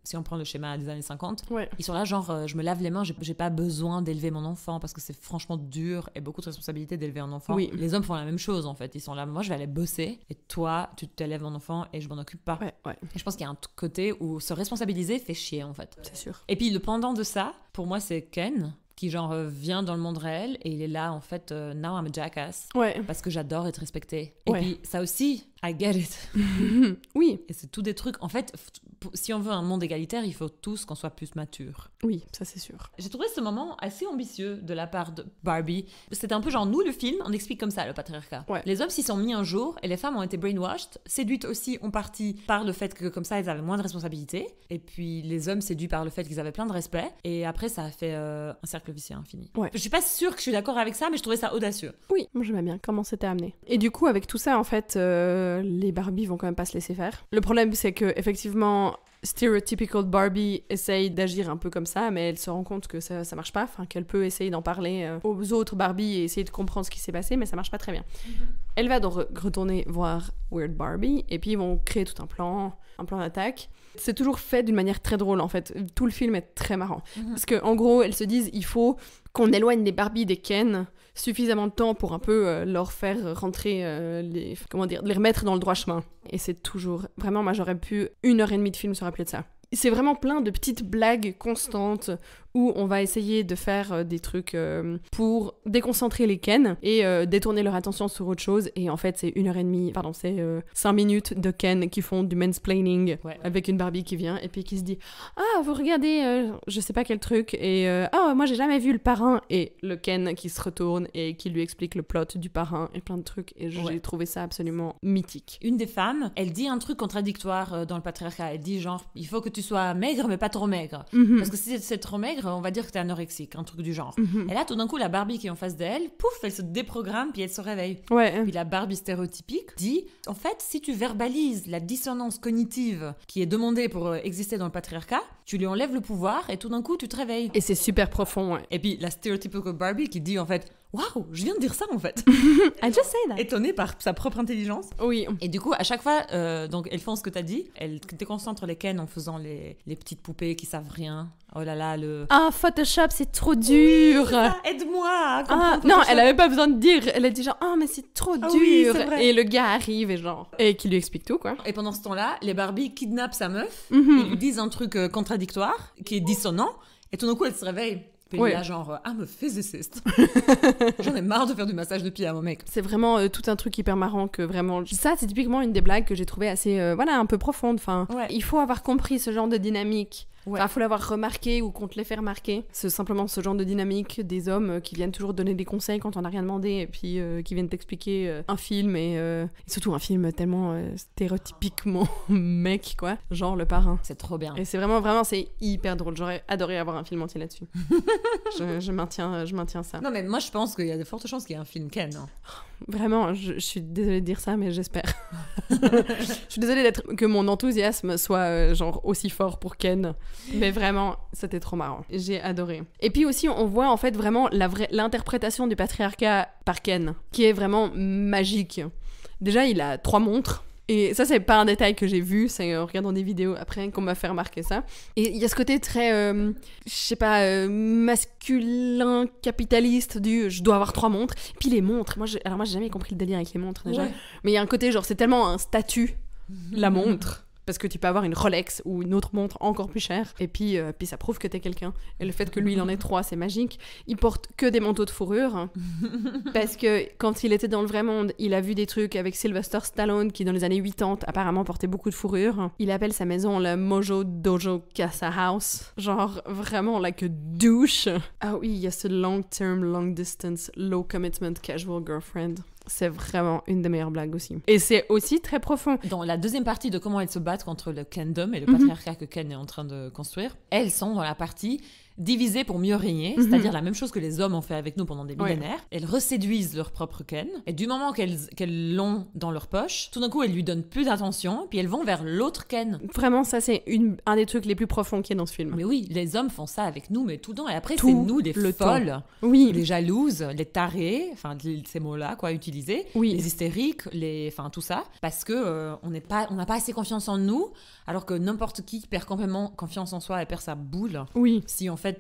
si on prend le schéma des années 50, ils sont là genre, je me lave les mains, j'ai pas besoin d'élever mon enfant parce que c'est franchement dur et beaucoup de responsabilité d'élever un enfant. Oui. Les hommes font la même chose en fait, ils sont là, moi je vais aller bosser et toi tu t'élèves mon enfant et je m'en occupe pas. Ouais. Et je pense qu'il y a un côté où se responsabiliser fait chier en fait. C'est sûr. Et puis le pendant de ça, pour moi c'est Ken, qui genre vient dans le monde réel et il est là en fait, now I'm a jackass. Ouais. Parce que j'adore être respectée. Et Ouais. puis ça aussi, I get it. Oui. Et c'est tout des trucs. En fait, si on veut un monde égalitaire, il faut tous qu'on soit plus matures. Oui, ça c'est sûr. J'ai trouvé ce moment assez ambitieux de la part de Barbie. C'était un peu genre, nous, le film, on explique comme ça le patriarcat. Ouais. Les hommes s'y sont mis un jour et les femmes ont été brainwashed, séduites aussi en partie par le fait que comme ça, elles avaient moins de responsabilités. Et puis les hommes séduits par le fait qu'ils avaient plein de respect. Et après, ça a fait un cercle vicieux infini. Ouais. Je suis pas sûre que je suis d'accord avec ça, mais je trouvais ça audacieux. Oui, moi j'aimais bien comment c'était amené. Et du coup, avec tout ça, en fait, les Barbies vont quand même pas se laisser faire. Le problème, c'est que effectivement, stereotypical Barbie essaye d'agir un peu comme ça, mais elle se rend compte que ça marche pas, enfin qu'elle peut essayer d'en parler aux autres Barbie et essayer de comprendre ce qui s'est passé, mais ça marche pas très bien. Elle va donc retourner voir Weird Barbie, et puis ils vont créer tout un plan d'attaque. C'est toujours fait d'une manière très drôle en fait. Tout le film est très marrant. Parce qu'en gros, elles se disent il faut qu'on éloigne les Barbie des Ken suffisamment de temps pour un peu leur faire rentrer, les remettre dans le droit chemin. Et c'est toujours... Vraiment, moi j'aurais pu 1h30 de film se rappeler de ça. C'est vraiment plein de petites blagues constantes où on va essayer de faire des trucs pour déconcentrer les Ken et détourner leur attention sur autre chose. Et en fait, c'est 1h30, c'est 5 minutes de Ken qui font du mansplaining avec une Barbie qui vient et puis qui se dit « Ah, vous regardez, je sais pas quel truc. » Et « Ah, moi j'ai jamais vu le parrain. » Et le Ken qui se retourne et qui lui explique le plot du parrain et plein de trucs. Et j'ai trouvé ça absolument mythique. Une des femmes, elle dit un truc contradictoire dans le patriarcat. Elle dit genre, il faut que tu sois maigre mais pas trop maigre. Parce que si c'est trop maigre, on va dire que t'es anorexique, un truc du genre. Et là, tout d'un coup, la Barbie qui est en face d'elle, pouf, elle se déprogramme puis elle se réveille. Ouais. Puis la Barbie stéréotypique dit, en fait, si tu verbalises la dissonance cognitive qui est demandée pour exister dans le patriarcat, tu lui enlèves le pouvoir et tout d'un coup, tu te réveilles. Et c'est super profond, ouais. Et puis la stereotypical Barbie qui dit en fait, waouh, je viens de dire ça en fait. I just say that. Étonnée par sa propre intelligence. Oui. Et du coup, à chaque fois, donc elles font ce que t'as dit. Elles déconcentrent les Ken en faisant les petites poupées qui savent rien. Oh là là, Ah, Photoshop, c'est trop dur. Oui, aide-moi à comprendre non, Photoshop. Elle avait pas besoin de dire. Elle a dit genre, mais c'est trop dur. Oui, c'est vrai. Et le gars arrive et qui lui explique tout, quoi. Et pendant ce temps-là, les Barbie kidnappent sa meuf. Ils lui disent un truc contradictoire, qui est dissonant. Et tout d'un coup, elle se réveille. Puis il est là genre, I'm a physicist. J'en ai marre de faire du massage de pied à mon mec. C'est vraiment tout un truc hyper marrant que vraiment... Ça, c'est typiquement une des blagues que j'ai trouvé assez, un peu profonde. Enfin, il faut avoir compris ce genre de dynamique. Enfin, faut l'avoir remarqué ou qu'on te l'ait fait remarquer. C'est simplement ce genre de dynamique des hommes qui viennent toujours donner des conseils quand on n'a rien demandé et puis qui viennent t'expliquer un film et surtout un film tellement stéréotypiquement mec, quoi. Genre Le Parrain. C'est trop bien. Et c'est vraiment, c'est hyper drôle. J'aurais adoré avoir un film entier là-dessus. je maintiens ça. Non, mais moi, je pense qu'il y a de fortes chances qu'il y ait un film Ken. Hein. Vraiment, je suis désolée de dire ça, mais j'espère. Je suis désolée que mon enthousiasme soit genre aussi fort pour Ken. Mais vraiment, c'était trop marrant. J'ai adoré. Et puis aussi, on voit en fait vraiment l'interprétation du patriarcat par Ken, qui est vraiment magique. Déjà, il a 3 montres. Et ça, c'est pas un détail que j'ai vu, c'est en regardant des vidéos après qu'on m'a fait remarquer ça. Et il y a ce côté très, masculin, capitaliste du je dois avoir 3 montres. Puis les montres, moi j'ai jamais compris le délire avec les montres déjà. Mais il y a un côté genre, c'est tellement un statut, la montre. parce que tu peux avoir une Rolex ou une autre montre encore plus chère, et puis ça prouve que t'es quelqu'un. Et le fait que lui, il en ait 3, c'est magique. Il porte que des manteaux de fourrure, parce que quand il était dans le vrai monde, il a vu des trucs avec Sylvester Stallone, qui dans les années 80, apparemment portait beaucoup de fourrure. Il appelle sa maison le Mojo Dojo Casa House. Genre, vraiment, like a douche. Ah oui, il y a ce long term, long distance, low commitment, casual girlfriend. C'est vraiment une des meilleures blagues aussi. Et c'est aussi très profond. Dans la deuxième partie de comment elles se battent contre le Kendom et le patriarcat que Ken est en train de construire, elles sont dans la partie divisées pour mieux régner, c'est-à-dire la même chose que les hommes ont fait avec nous pendant des millénaires. Elles reséduisent leur propre Ken, et du moment qu'elles l'ont dans leur poche, tout d'un coup elles lui donnent plus d'attention, puis elles vont vers l'autre Ken. Vraiment, ça c'est un des trucs les plus profonds qu'il y a dans ce film. Mais oui, les hommes font ça avec nous, mais tout le temps, et après c'est nous des folles, les jalouses, les tarées, enfin ces mots-là quoi, utilisés, les hystériques, enfin tout ça, parce que on n'a pas assez confiance en nous, alors que n'importe qui perd complètement confiance en soi et perd sa boule. Oui. Si en fait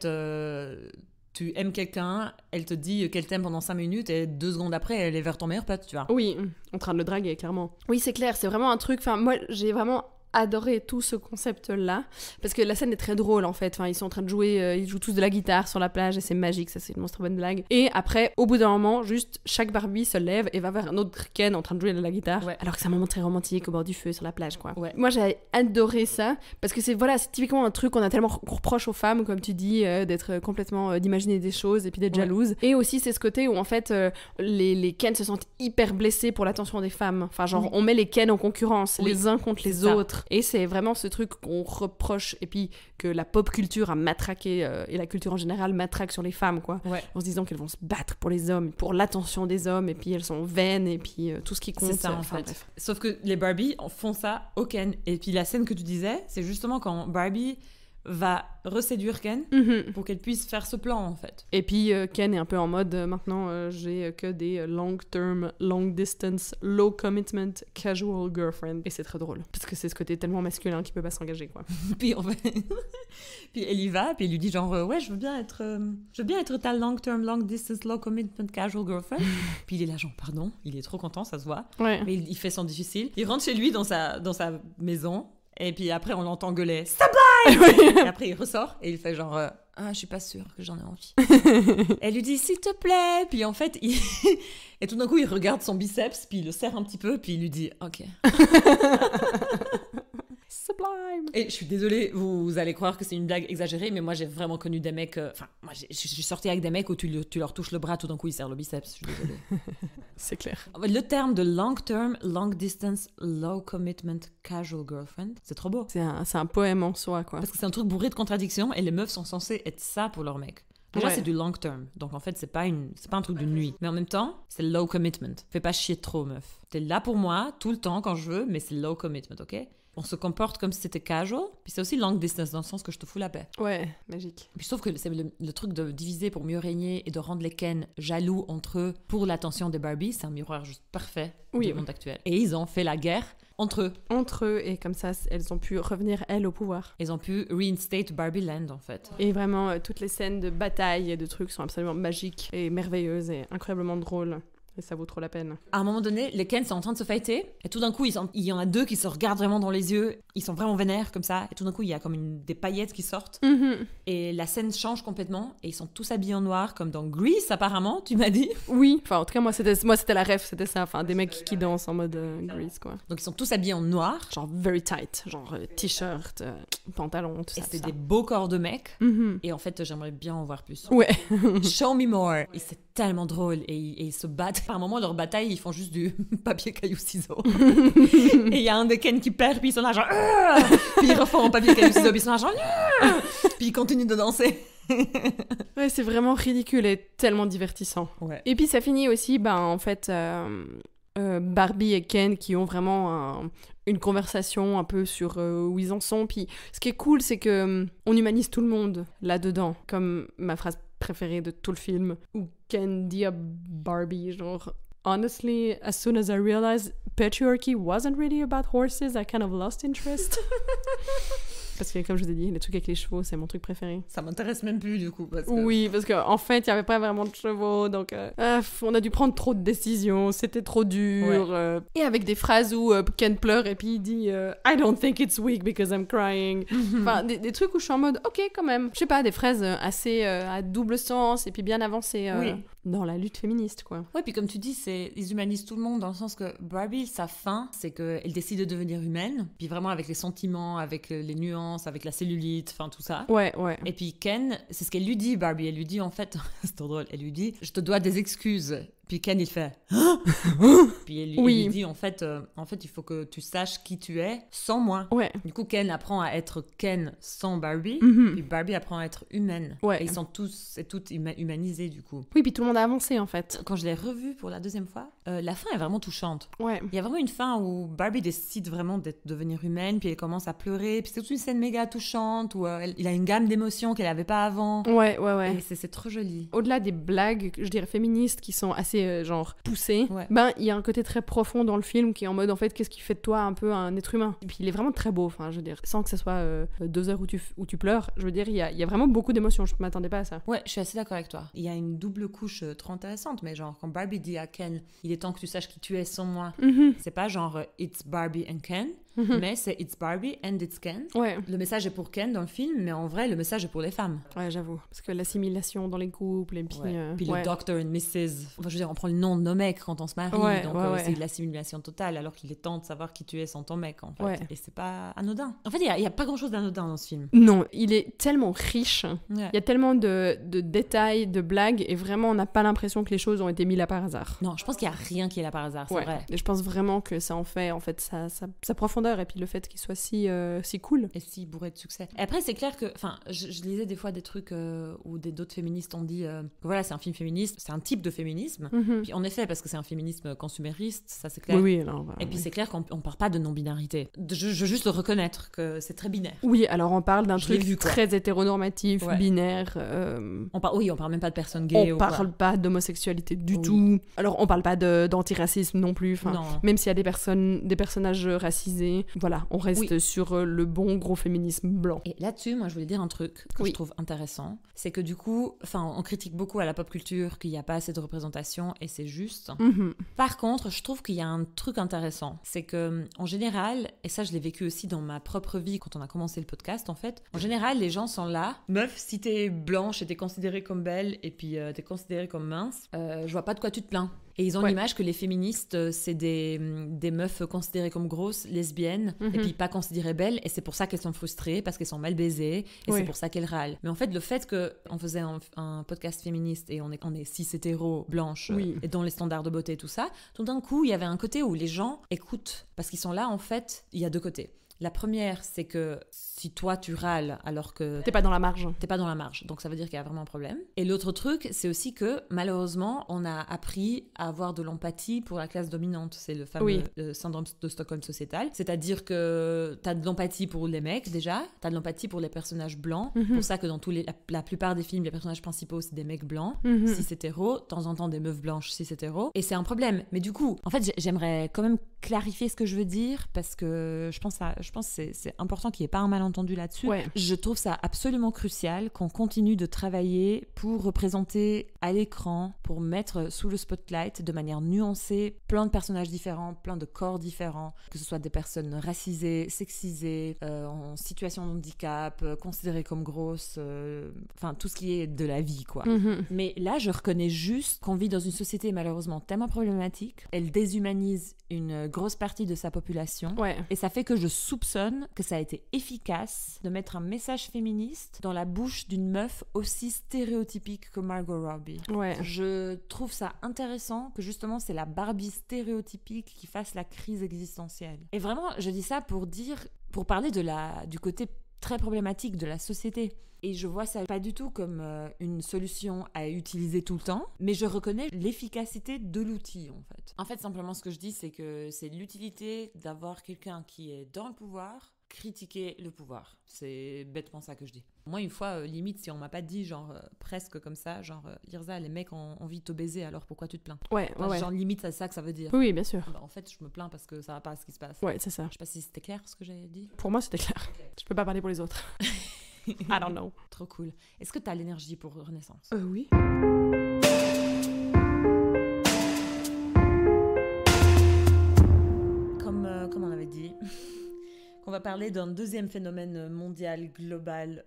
tu aimes quelqu'un, elle te dit qu'elle t'aime pendant 5 minutes et 2 secondes après elle est vers ton meilleur pote, tu vois. Oui, en train de le draguer clairement. Oui, c'est clair, c'est vraiment un truc, enfin moi j'ai vraiment adoré tout ce concept-là, parce que la scène est très drôle en fait, enfin, ils sont en train de jouer, ils jouent tous de la guitare sur la plage et c'est magique, ça c'est une monstre bonne blague. Et après, au bout d'un moment, juste chaque Barbie se lève et va vers un autre Ken en train de jouer de la guitare, alors que c'est un moment très romantique au bord du feu sur la plage quoi. Moi j'ai adoré ça, parce que c'est typiquement un truc qu'on reproche aux femmes, comme tu dis, d'être complètement, d'imaginer des choses et puis d'être jalouse. Et aussi c'est ce côté où en fait les Ken se sentent hyper blessés pour l'attention des femmes, enfin genre on met les Ken en concurrence, les uns contre les autres. Et c'est vraiment ce truc qu'on reproche, et puis que la pop culture a matraqué, et la culture en général matraque sur les femmes, quoi. En se disant qu'elles vont se battre pour les hommes, pour l'attention des hommes, et puis elles sont vaines, et puis tout ce qui compte. C'est ça en fait. Bref. Sauf que les Barbie font ça au Ken. Et puis la scène que tu disais, c'est justement quand Barbie va reséduire Ken pour qu'elle puisse faire ce plan en fait. Et puis Ken est un peu en mode maintenant j'ai que des long term, long distance, low commitment, casual girlfriend. Et c'est très drôle parce que c'est ce côté tellement masculin qu'il peut pas s'engager quoi. Puis en fait puis elle y va, puis elle lui dit genre ouais je veux bien être ta long term, long distance, low commitment, casual girlfriend. Puis il est là genre pardon, il est trop content, ça se voit. Mais il fait son difficile. Il rentre chez lui dans sa maison. Et puis après, on l'entend gueuler « Sublime !» Et après, il ressort et il fait genre « Ah, je suis pas sûre que j'en ai envie. » Elle lui dit « S'il te plaît !» Puis en fait, et tout d'un coup, il regarde son biceps, puis il le serre un petit peu, puis il lui dit « Ok. » Sublime. Et je suis désolée, vous allez croire que c'est une blague exagérée, mais moi j'ai vraiment connu des mecs. Enfin, moi je suis sortie avec des mecs où tu leur touches le bras, tout d'un coup ils serrent le biceps. Je suis désolée. C'est clair. Le terme de long term, long distance, low commitment, casual girlfriend, c'est trop beau. C'est un poème en soi, quoi. Parce que c'est un truc bourré de contradictions et les meufs sont censées être ça pour leurs mecs. Déjà, c'est du long term. Donc, en fait, c'est pas un truc de nuit. Mais en même temps, c'est low commitment. Fais pas chier trop, meuf. T'es là pour moi, tout le temps, quand je veux, mais c'est low commitment, ok? On se comporte comme si c'était casual, puis c'est aussi long distance, dans le sens que je te fous la paix. Ouais, magique. Puis je trouve que c'est le truc de diviser pour mieux régner et de rendre les Ken jaloux entre eux pour l'attention des Barbie, c'est un miroir juste parfait du monde actuel. Et ils ont fait la guerre entre eux. Entre eux, et comme ça, elles ont pu revenir, elles, au pouvoir. Ils ont pu reinstate Barbie Land, en fait. Et vraiment, toutes les scènes de bataille et de trucs sont absolument magiques et merveilleuses et incroyablement drôles. Et ça vaut trop la peine. À un moment donné, les Ken sont en train de se fighter, et tout d'un coup, il y en a 2 qui se regardent vraiment dans les yeux, ils sont vraiment vénères comme ça, et tout d'un coup, il y a comme des paillettes qui sortent, et la scène change complètement, et ils sont tous habillés en noir, comme dans Grease, apparemment, tu m'as dit. Oui, enfin, en tout cas, moi, c'était la ref, c'était ça, enfin, des mecs qui dansent en mode Grease, quoi. Donc, ils sont tous habillés en noir. Genre very tight, genre t-shirt, pantalon, tout ça. Et c'est des beaux corps de mecs, et en fait, j'aimerais bien en voir plus. Ouais. Show me more. Et c'est tellement drôle, et ils se battent. À un moment, leur bataille, ils font juste du papier, caillou, ciseaux. Et il y a un des Ken qui perd, puis ils sont là genre... Puis ils refont papier, caillou, ciseaux, puis ils sont là genre... Puis ils continuent de danser. Ouais, c'est vraiment ridicule et tellement divertissant. Ouais. Et puis ça finit aussi, en fait, Barbie et Ken qui ont vraiment une conversation un peu sur où ils en sont. Puis ce qui est cool, c'est que on humanise tout le monde là-dedans, comme ma phrase préférée de tout le film, où Ken dit à Barbie, genre... Honestly, as soon as I realized patriarchy wasn't really about horses, I kind of lost interest. Parce que comme je vous ai dit, les trucs avec les chevaux, c'est mon truc préféré. Ça m'intéresse même plus du coup. Oui, parce qu'en fait, il n'y avait pas vraiment de chevaux, donc on a dû prendre trop de décisions, c'était trop dur. Et avec des phrases où Ken pleure et puis il dit I don't think it's weak because I'm crying. Enfin, des trucs où je suis en mode ok quand même. Je sais pas, des phrases assez à double sens et puis bien avancées dans la lutte féministe, quoi. Ouais, puis comme tu dis, ils humanisent tout le monde dans le sens que Barbie, sa fin, c'est qu'elle décide de devenir humaine, puis vraiment avec les sentiments, avec les nuances, avec la cellulite, enfin tout ça. Ouais. Et puis Ken, c'est ce qu'elle lui dit, Barbie. Elle lui dit en fait, c'est trop drôle, elle lui dit je te dois des excuses. Puis Ken, il fait puis elle lui dit en fait, il faut que tu saches qui tu es sans moi. Ouais. Du coup, Ken apprend à être Ken sans Barbie, puis Barbie apprend à être humaine. Ouais. Et ils sont tous et toutes humanisés du coup. Oui, puis tout le monde a avancé en fait. Quand je l'ai revu pour la deuxième fois, la fin est vraiment touchante. Ouais. Il y a vraiment une fin où Barbie décide vraiment de devenir humaine, puis elle commence à pleurer, puis c'est toute une scène méga touchante où il a une gamme d'émotions qu'elle n'avait pas avant. Ouais. Et c'est trop joli. Au-delà des blagues, je dirais féministes, qui sont assez genre poussées, Ouais. il y a un côté très profond dans le film qui est en mode en fait qu'est-ce qui fait de toi un peu un être humain. Et puis il est vraiment très beau, enfin je veux dire, sans que ce soit 2 heures où tu pleures, je veux dire il y a vraiment beaucoup d'émotions, je m'attendais pas à ça. Ouais, je suis assez d'accord avec toi. Il y a une double couche trop intéressante, mais genre quand Barbie dit à Ken il est temps que tu saches qui tu es sans moi, c'est pas genre it's Barbie and Ken, mais c'est it's Barbie and it's Ken. Ouais. Le message est pour Ken dans le film, mais en vrai le message est pour les femmes. Ouais, j'avoue, parce que l'assimilation dans les couples et puis puis le Dr and Mrs. Enfin, je veux dire, on prend le nom de nos mecs quand on se marie, donc c'est de l'assimilation totale, alors qu'il est temps de savoir qui tu es sans ton mec, en fait. Ouais. Et c'est pas anodin. En fait, il y a pas grand-chose d'anodin dans ce film. Non, il est tellement riche. Ouais. Il y a tellement de détails, de blagues, et vraiment, on n'a pas l'impression que les choses ont été mises là par hasard. Non, je pense qu'il y a rien qui est là par hasard, c'est vrai. Et je pense vraiment que ça en fait sa profondeur, et puis le fait qu'il soit si cool. Et si bourré de succès. Et après, c'est clair que, enfin, je lisais des fois des trucs où d'autres féministes ont dit que voilà, c'est un film féministe, c'est un type de féminisme. Puis en effet, parce que c'est un féminisme consumériste, ça c'est clair. Oui, alors, et puis c'est clair qu'on part pas de non-binarité. Je veux juste le reconnaître que c'est très binaire. Oui, alors on parle d'un truc vu, très hétéronormatif, binaire. On parle même pas de personnes gays. On parle pas d'homosexualité du tout. Alors on parle pas d'antiracisme non plus. Non. Même s'il y a des personnages racisés, voilà, on reste sur le bon gros féminisme blanc. Et là-dessus, moi je voulais dire un truc que je trouve intéressant, c'est que du coup, on critique beaucoup à la pop culture qu'il n'y a pas assez de représentation, et c'est juste. Par contre, je trouve qu'il y a un truc intéressant, c'est que en général, et ça je l'ai vécu aussi dans ma propre vie quand on a commencé le podcast en fait, en général les gens sont là, meuf, si t'es blanche et t'es considérée comme belle et puis t'es considérée comme mince, je vois pas de quoi tu te plains. Et ils ont l'image que les féministes, c'est des meufs considérées comme grosses, lesbiennes, et puis pas considérées belles, et c'est pour ça qu'elles sont frustrées, parce qu'elles sont mal baisées, et c'est pour ça qu'elles râlent. Mais en fait, le fait qu'on faisait un podcast féministe, et on est cis hétéros, blanches, et dans les standards de beauté et tout ça, tout d'un coup, il y avait un côté où les gens écoutent, parce qu'ils sont là, en fait, il y a 2 côtés. La première, c'est que si toi tu râles alors que... T'es pas dans la marge. T'es pas dans la marge, donc ça veut dire qu'il y a vraiment un problème. Et l'autre truc, c'est aussi que malheureusement, on a appris à avoir de l'empathie pour la classe dominante. C'est le fameux syndrome de Stockholm sociétal. C'est-à-dire que t'as de l'empathie pour les mecs déjà, t'as de l'empathie pour les personnages blancs. C'est pour ça que dans la plupart des films, les personnages principaux, c'est des mecs blancs, cis hétéros, de temps en temps des meufs blanches cis hétéros. Et c'est un problème. Mais du coup, en fait, j'aimerais quand même clarifier ce que je veux dire, parce que je pense que c'est important qu'il n'y ait pas un malentendu là-dessus. Je trouve ça absolument crucial qu'on continue de travailler pour représenter à l'écran, pour mettre sous le spotlight de manière nuancée plein de personnages différents, plein de corps différents, que ce soit des personnes racisées, sexisées, en situation de handicap, considérées comme grosses, enfin tout ce qui est de la vie, quoi. Mais là, je reconnais juste qu'on vit dans une société malheureusement tellement problématique, elle déshumanise une grosse partie de sa population, et ça fait que je soupçonne que ça a été efficace de mettre un message féministe dans la bouche d'une meuf aussi stéréotypique que Margot Robbie. Je trouve ça intéressant que justement c'est la Barbie stéréotypique qui fasse la crise existentielle. Et vraiment, je dis ça pour parler du côté très problématique de la société. Et je vois ça pas du tout comme une solution à utiliser tout le temps, mais je reconnais l'efficacité de l'outil, en fait. En fait, simplement, ce que je dis, c'est que c'est l'utilité d'avoir quelqu'un qui est dans le pouvoir, critiquer le pouvoir. C'est bêtement ça que je dis. Moi, une fois, limite, si on m'a pas dit, genre, presque comme ça, genre, Lirza, les mecs ont envie de te baiser, alors pourquoi tu te plains? Ouais. Genre, limite, c'est ça que ça veut dire. Oui, bien sûr. Bah, en fait, je me plains parce que ça va pas ce qui se passe. Ouais, c'est ça. Je sais pas si c'était clair ce que j'ai dit. Pour moi, c'était clair. Je peux pas parler pour les autres. I don't know. Trop cool. Est-ce que t'as l'énergie pour Renaissance? Oui. Comme on avait dit, qu'on va parler d'un deuxième phénomène mondial, global,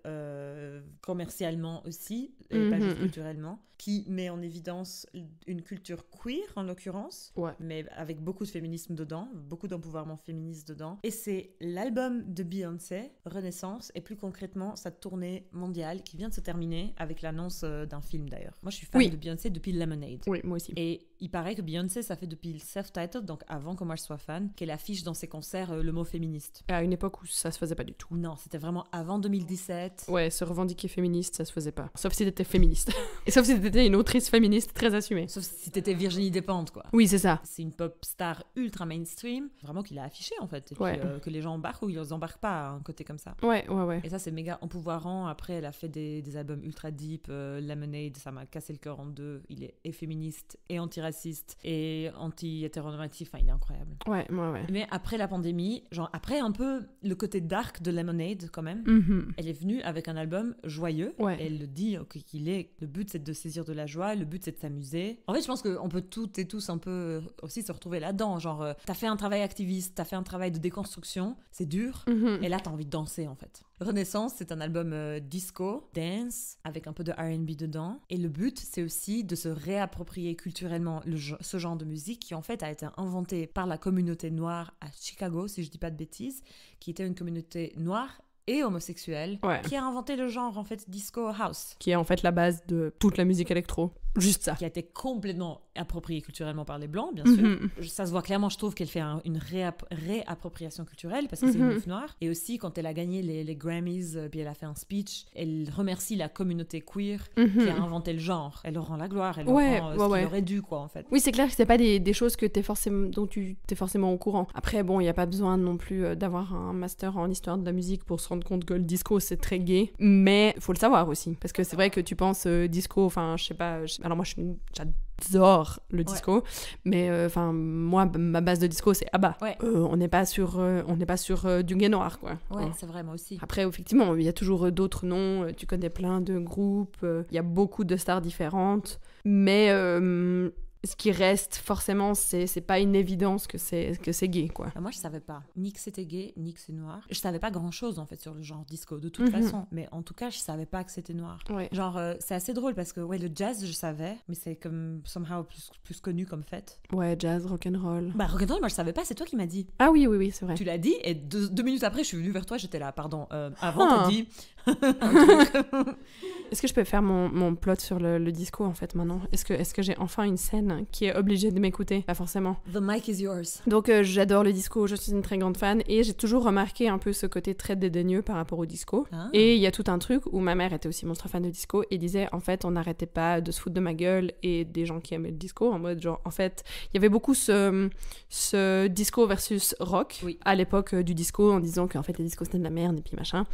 commercialement aussi, et pas juste culturellement, qui met en évidence une culture queer, en l'occurrence, mais avec beaucoup de féminisme dedans, beaucoup d'empouvoirment féministe dedans. Et c'est l'album de Beyoncé, Renaissance, et plus concrètement, sa tournée mondiale, qui vient de se terminer avec l'annonce d'un film, d'ailleurs. Moi, je suis fan de Beyoncé depuis Lemonade. Oui, moi aussi. Et il paraît que Beyoncé, ça fait depuis le self-titled, donc avant que moi je sois fan, qu'elle affiche dans ses concerts le mot féministe. À une époque où ça se faisait pas du tout. Non, c'était vraiment avant 2017. Ouais, se revendiquer féministe, ça se faisait pas. Sauf si t'étais féministe. Et sauf si t'étais une autrice féministe très assumée. Sauf si t'étais Virginie Despentes, quoi. Oui, c'est ça. C'est une pop star ultra mainstream, vraiment qu'il a affiché en fait. Et puis que les gens embarquent ou ils embarquent pas à un côté comme ça. Ouais. Et ça, c'est méga empouvoirant. Après, elle a fait des albums ultra deep. Lemonade, ça m'a cassé le cœur en deux. Il est et féministe, et antiraciste, et anti-hétéronormatif. Enfin, il est incroyable. Ouais. Mais après la pandémie, genre après un peu le côté dark de Lemonade quand même, elle est venue avec un album joyeux. Et elle le dit le but c'est de saisir de la joie, le but c'est de s'amuser. En fait, je pense qu'on peut toutes et tous un peu aussi se retrouver là-dedans. Genre, t'as fait un travail activiste, t'as fait un travail de déconstruction, c'est dur, et là t'as envie de danser en fait. Renaissance, c'est un album disco, dance, avec un peu de R&B dedans. Et le but, c'est aussi de se réapproprier culturellement ce genre de musique qui en fait a été inventé par la communauté noire à Chicago, si je dis pas de bêtises, qui était une communauté noire et homosexuelle, qui a inventé le genre en fait disco house. Qui est en fait la base de toute la musique électro. Juste ça. Qui a été complètement appropriée culturellement par les Blancs, bien sûr. Ça se voit clairement, je trouve qu'elle fait une réappropriation culturelle parce que c'est une meuf noire. Et aussi, quand elle a gagné les Grammys, puis elle a fait un speech, elle remercie la communauté queer qui a inventé le genre. Elle leur rend la gloire, elle leur rend ce qu'il aurait dû, quoi, en fait. Oui, c'est clair que c'est pas des choses que dont tu t'es forcément au courant. Après, bon, il n'y a pas besoin non plus d'avoir un master en histoire de la musique pour se rendre compte que le disco, c'est très gay. Mais faut le savoir aussi. Parce que c'est vrai que tu penses disco, enfin, je sais pas... Alors moi, j'adore le disco, mais moi, ma base de disco, c'est ABBA. On n'est pas sur du gay noir, quoi. Ouais, c'est vrai, moi aussi. Après, effectivement, il y a toujours d'autres noms. Tu connais plein de groupes. Il y a beaucoup de stars différentes. Mais ce qui reste, forcément, c'est pas une évidence que c'est gay, quoi. Moi, je savais pas ni que c'était gay, ni que c'est noir. Je savais pas grand-chose, en fait, sur le genre disco, de toute façon. Mais en tout cas, je savais pas que c'était noir. Genre, c'est assez drôle, parce que, le jazz, je savais, mais c'est comme, somehow, plus connu comme fête. Ouais, jazz, rock'n'roll. Bah, rock'n'roll, moi, je savais pas, c'est toi qui m'as dit. Ah oui, c'est vrai. Tu l'as dit, et deux minutes après, je suis venue vers toi, j'étais là, pardon. Avant, t'as dit... Est-ce que je peux faire mon plot sur le disco, en fait, maintenant? Est-ce que j'ai enfin une scène qui est obligée de m'écouter? Pas forcément. The mic is yours. Donc, j'adore le disco, je suis une très grande fan, et j'ai toujours remarqué un peu ce côté très dédaigneux par rapport au disco. Et il y a tout un truc où ma mère était aussi monstre fan de disco, et disait, en fait, on n'arrêtait pas de se foutre de ma gueule et des gens qui aimaient le disco, en mode, genre, en fait, il y avait beaucoup ce disco versus rock, à l'époque du disco, en disant qu'en fait, les discos, c'était de la merde, et puis machin.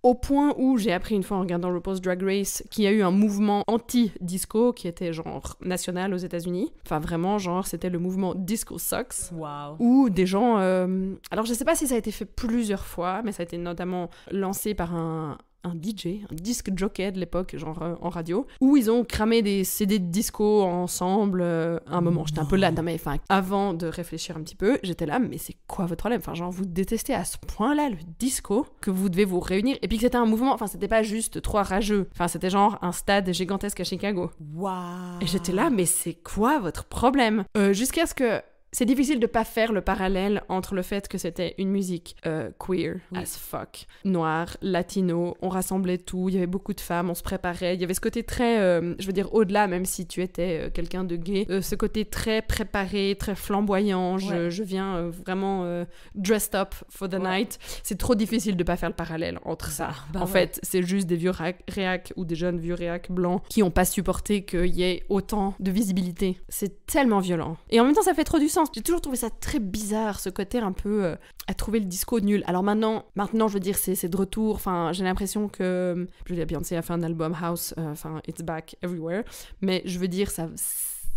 Au point où j'ai appris une fois en regardant RuPaul's Drag Race qu'il y a eu un mouvement anti-disco qui était genre national aux États-Unis. Enfin vraiment, genre c'était le mouvement Disco Sucks. Wow. Où des gens... Alors je sais pas si ça a été fait plusieurs fois, mais ça a été notamment lancé par un DJ, un disc jockey de l'époque, genre en radio, où ils ont cramé des CD de disco ensemble à un moment. J'étais un peu là, non mais enfin, avant de réfléchir un petit peu, j'étais là, mais c'est quoi votre problème? Enfin, genre, vous détestez à ce point-là le disco que vous devez vous réunir, et puis que c'était un mouvement, enfin, c'était pas juste trois rageux, enfin, c'était genre un stade gigantesque à Chicago. Waouh. Et j'étais là, mais c'est quoi votre problème? Jusqu'à ce que c'est difficile de pas faire le parallèle entre le fait que c'était une musique queer as fuck, noire, latino, on rassemblait tout, il y avait beaucoup de femmes, on se préparait, il y avait ce côté très, je veux dire au-delà, même si tu étais quelqu'un de gay, ce côté très préparé, très flamboyant, je viens vraiment dressed up for the night. C'est trop difficile de pas faire le parallèle entre ça. En fait, c'est juste des vieux réacs ou des jeunes vieux réacs blancs qui ont pas supporté qu'il y ait autant de visibilité. C'est tellement violent. Et en même temps, ça fait trop du sens. sens. J'ai toujours trouvé ça très bizarre, ce côté un peu à trouver le disco nul. Alors maintenant, je veux dire, c'est de retour. Enfin, j'ai l'impression que, je veux dire, Beyoncé a fait un album House, enfin, It's Back Everywhere. Mais je veux dire, ça...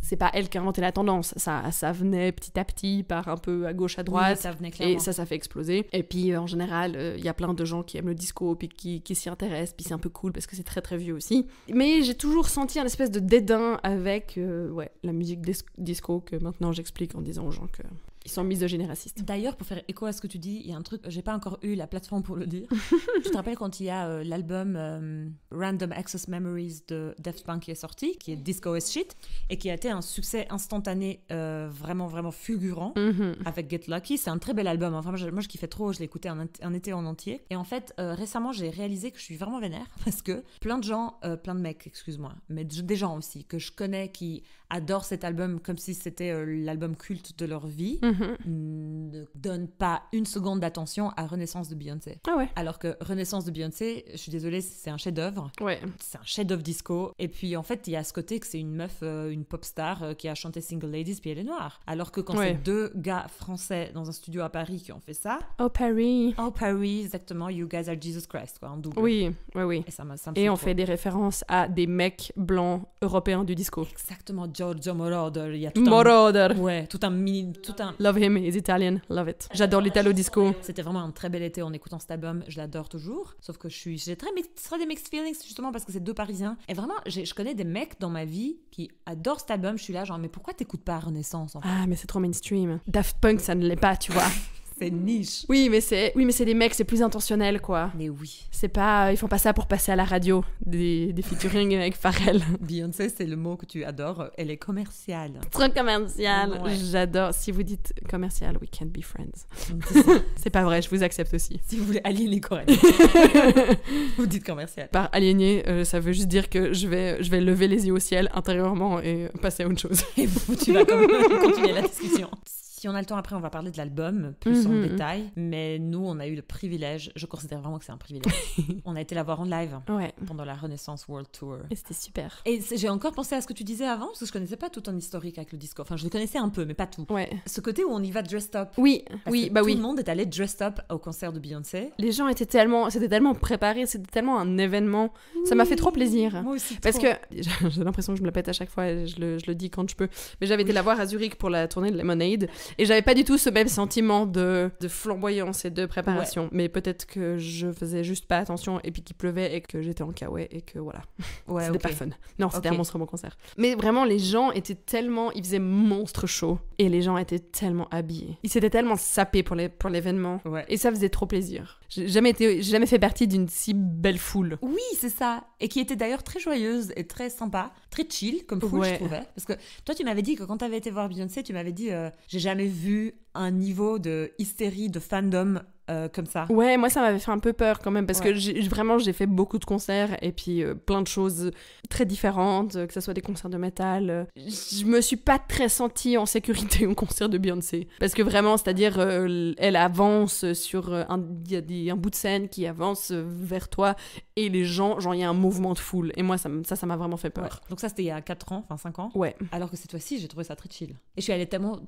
C'est pas elle qui a inventé la tendance, ça venait petit à petit par un peu à gauche à droite, oui, ça venait clairement. Et ça fait exploser. Et puis en général, il y a plein de gens qui aiment le disco puis qui s'y intéressent, puis c'est un peu cool parce que c'est très très vieux aussi. Mais j'ai toujours senti un espèce de dédain avec la musique disco que maintenant j'explique en disant aux gens que ils sont misogynes et racistes. D'ailleurs, pour faire écho à ce que tu dis, il y a un truc, j'ai pas encore eu la plateforme pour le dire. Tu te rappelles quand il y a l'album Random Access Memories de Daft Punk qui est sorti, qui est Disco as Shit, et qui a été un succès instantané, vraiment, vraiment fulgurant, avec Get Lucky. C'est un très bel album. Enfin, moi, je kiffais trop, je l'ai écouté un été en entier. Et en fait, récemment, j'ai réalisé que je suis vraiment vénère, parce que plein de mecs, excuse-moi, mais des gens aussi, que je connais qui adorent cet album comme si c'était l'album culte de leur vie, ne donnent pas une seconde d'attention à Renaissance de Beyoncé. Ah ouais. Alors que Renaissance de Beyoncé, je suis désolée, c'est un chef-d'œuvre. Ouais. C'est un chef-d'œuvre disco. Et puis en fait, il y a ce côté que c'est une meuf, une pop star qui a chanté Single Ladies, puis elle est noire. Alors que quand c'est deux gars français dans un studio à Paris qui ont fait ça. Oh Paris. Oh Paris, exactement. You guys are Jesus Christ, quoi, en double. Oui. Et on fait des références à des mecs blancs européens du disco. Exactement. Giorgio Moroder. Il y a tout un Love him, he's Italian, love it. J'adore l'italo disco. C'était vraiment un très bel été en écoutant cet album, je l'adore toujours. Sauf que j'ai très des mixed feelings justement parce que c'est deux Parisiens. Et vraiment, je connais des mecs dans ma vie qui adorent cet album. Je suis là genre, mais pourquoi t'écoutes pas Renaissance en fait? Ah, mais c'est trop mainstream. Daft Punk, ça ne l'est pas, tu vois. C'est niche. Oui, mais c'est des mecs, c'est plus intentionnel, quoi. Mais oui. C'est pas... Ils font pas ça pour passer à la radio, des featuring avec Pharrell. Beyoncé, c'est le mot que tu adores. Elle est commerciale. Trop commerciale. Ouais. J'adore. Si vous dites commercial, we can't be friends. C'est pas vrai, je vous accepte aussi. Si vous voulez aliéner correct. Vous dites commercial. Par aliéner, ça veut juste dire que je vais lever les yeux au ciel intérieurement et passer à autre chose. Et tu vas quand même continuer la discussion. Si on a le temps après, on va parler de l'album plus en détail. Mais nous, on a eu le privilège, je considère vraiment que c'est un privilège. On a été la voir en live pendant la Renaissance World Tour. Et c'était super. Et j'ai encore pensé à ce que tu disais avant, parce que je connaissais pas tout ton historique avec le disco. Enfin, je le connaissais un peu, mais pas tout. Ouais. Ce côté où on y va dressed up. Oui, tout le monde est allé dressed up au concert de Beyoncé. Les gens c'était tellement préparé, c'était tellement un événement. Oui. Ça m'a fait trop plaisir. Moi aussi. Parce que j'ai l'impression que je me le pète à chaque fois, et je le dis quand je peux. Mais j'avais été la voir à Zurich pour la tournée de Lemonade. Et j'avais pas du tout ce même sentiment de flamboyance et de préparation. Mais peut-être que je faisais juste pas attention et puis qu'il pleuvait et que j'étais en kawaii et que voilà. C'était pas fun. Non, c'était un monstre bon concert. Mais vraiment, les gens étaient tellement... Ils faisaient monstre chaud. Et les gens étaient tellement habillés. Ils s'étaient tellement sapés pour l'événement. Ouais. Et ça faisait trop plaisir. J'ai jamais fait partie d'une si belle foule. Oui, c'est ça. Et qui était d'ailleurs très joyeuse et très sympa. Très chill comme foule, je trouvais. Parce que toi, tu m'avais dit que quand t'avais été voir Beyoncé, tu m'avais dit j'ai jamais vu un niveau de hystérie, de fandom comme ça. Ouais, moi ça m'avait fait un peu peur quand même parce que j'ai fait beaucoup de concerts et puis plein de choses très différentes, que ce soit des concerts de métal. Je me suis pas très sentie en sécurité au concert de Beyoncé parce que vraiment, c'est-à-dire elle avance sur un bout de scène qui avance vers toi et les gens, genre il y a un mouvement de foule et moi ça m'a vraiment fait peur. Ouais. Donc ça c'était il y a 4 ans, enfin 5 ans. Ouais. Alors que cette fois-ci, j'ai trouvé ça très chill. Et je suis allée tellement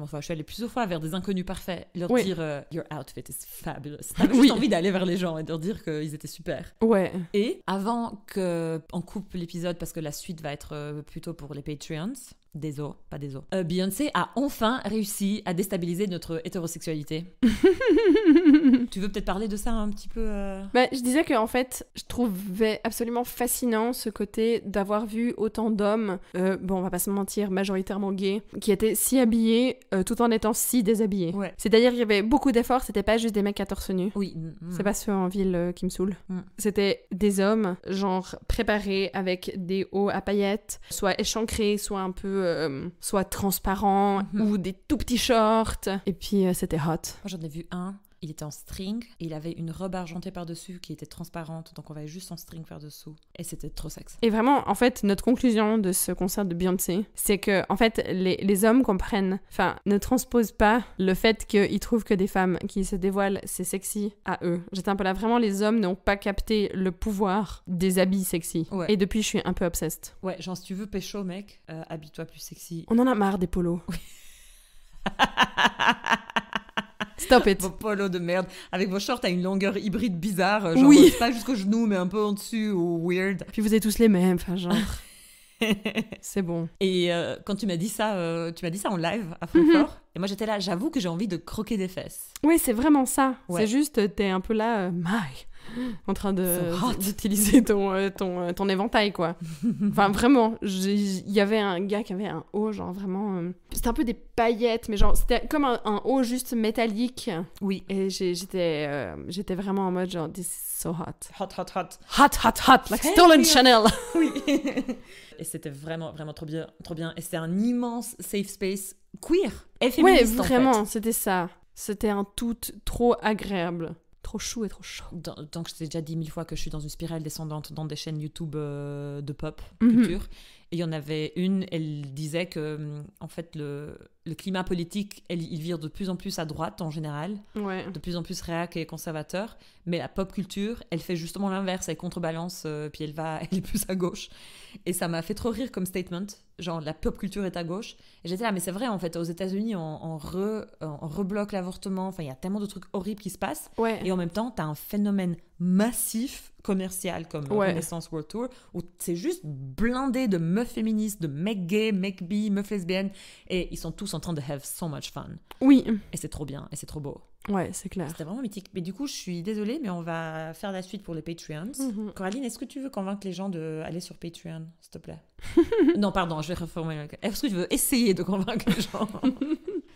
fois, je suis allée plusieurs fois vers des inconnus parfaits, leur dire your outfit is fabulous. J'avais juste envie d'aller vers les gens et de leur dire qu'ils étaient super. Ouais. Et avant qu'on coupe l'épisode, parce que la suite va être plutôt pour les Patreons, Beyoncé a enfin réussi à déstabiliser notre hétérosexualité. Tu veux peut-être parler de ça un petit peu Je disais qu'en fait, je trouvais absolument fascinant ce côté d'avoir vu autant d'hommes, on va pas se mentir, majoritairement gays, qui étaient si habillés tout en étant si déshabillés. Ouais. C'est-à-dire qu'il y avait beaucoup d'efforts, c'était pas juste des mecs à torse nu. Oui. C'est pas ceux en ville qui me saoulent. C'était des hommes, genre préparés avec des hauts à paillettes, soit échancrés, soit un peu soit transparents ou des tout petits shorts. Et puis c'était hot. Moi j'en ai vu un. Il était en string et il avait une robe argentée par-dessus qui était transparente, donc on voyait juste son string par-dessous et c'était trop sexe. Et vraiment, en fait, notre conclusion de ce concert de Beyoncé, c'est que, en fait, les hommes ne transposent pas le fait qu'ils trouvent que des femmes qui se dévoilent, c'est sexy à eux. J'étais un peu là, vraiment, les hommes n'ont pas capté le pouvoir des habits sexy. Ouais. Et depuis, je suis un peu obsessed. Ouais, genre si tu veux pécho, mec, habille-toi plus sexy. On en a marre des polos. Oui. Stop it. Vos polos de merde, avec vos shorts à une longueur hybride bizarre, genre Oui. pas jusqu'au genou, mais un peu en dessus ou weird. Puis vous êtes tous les mêmes, enfin genre... C'est bon. Et quand tu m'as dit ça en live à Francfort, et moi j'étais là, j'avoue que j'ai envie de croquer des fesses. Oui, c'est vraiment ça. Ouais. C'est juste, t'es un peu là, en train So hot. d'utiliser ton éventail, quoi. Enfin, vraiment, il y avait un gars qui avait un haut, genre vraiment... c'était un peu des paillettes, mais genre, c'était comme un haut juste métallique. Oui. Et j'étais vraiment en mode genre, this is so hot. Hot, hot, hot. Hot, hot, hot, like stolen Chanel. Oui. Et c'était vraiment, vraiment trop bien, trop bien. Et c'était un immense safe space queer et Ouais, féministe, vraiment, en fait. c'était ça. C'était un tout trop agréable. Trop chou et trop chaud. Donc, je t'ai déjà dit 1000 fois que je suis dans une spirale descendante dans des chaînes YouTube de pop Mhm. culture. Et il y en avait une, elle disait que, en fait, le climat politique, il vire de plus en plus à droite en général, Ouais. de plus en plus réac et conservateur. Mais la pop culture, elle fait justement l'inverse, elle contrebalance, puis elle est plus à gauche. Et ça m'a fait trop rire comme statement. Genre, la pop culture est à gauche. Et j'étais là, mais c'est vrai, en fait, aux États-Unis, on rebloque l'avortement. Enfin, il y a tellement de trucs horribles qui se passent. Ouais. Et en même temps, tu as un phénomène massif commercial comme Ouais. Renaissance World Tour, où c'est juste blindé de meufs féministes, de mecs gays, mecs bi, meufs lesbiennes, et ils sont tous en train de have so much fun. Oui. Et c'est trop bien, et c'est trop beau. Ouais, c'est clair. C'était vraiment mythique. Mais du coup, je suis désolée, mais on va faire la suite pour les Patreons. Mhm. Coraline, est-ce que tu veux convaincre les gens d'aller sur Patreon, s'il te plaît? Non, pardon, je vais reformuler. Est-ce que tu veux essayer de convaincre les gens?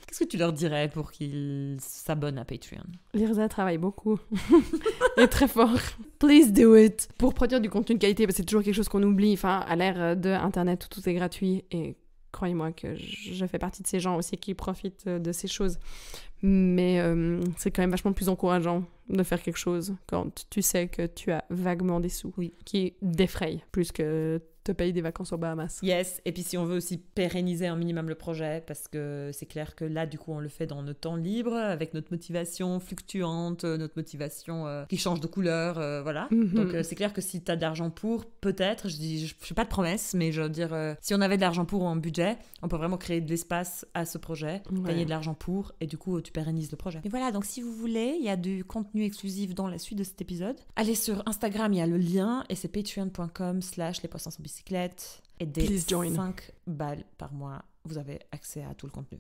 Qu'est-ce que tu leur dirais pour qu'ils s'abonnent à Patreon? Lirza travaille beaucoup. Et très fort. Please do it. Pour produire du contenu de qualité, parce que c'est toujours quelque chose qu'on oublie. Enfin, à l'ère de Internet où tout est gratuit. Et croyez-moi que je fais partie de ces gens aussi qui profitent de ces choses. Mais c'est quand même vachement plus encourageant de faire quelque chose quand tu sais que tu as vaguement des sous. Oui. Qui défrayent plus que te payer des vacances aux Bahamas. Yes, et puis si on veut aussi pérenniser un minimum le projet, parce que c'est clair que là, du coup, on le fait dans notre temps libre, avec notre motivation fluctuante, notre motivation qui change de couleur, voilà. Mhm. Donc c'est clair que si tu as de l'argent pour, peut-être, je fais pas de promesses, mais je veux dire, si on avait de l'argent pour en budget, on peut vraiment créer de l'espace à ce projet, Ouais. gagner de l'argent pour, et du coup, tu pérennises le projet. Et voilà, donc si vous voulez, il y a du contenu exclusif dans la suite de cet épisode. Allez sur Instagram, il y a le lien, et c'est patreon.com/lespoissons sans bicyclette. Et dès Please join. 5 balles par mois, vous avez accès à tout le contenu.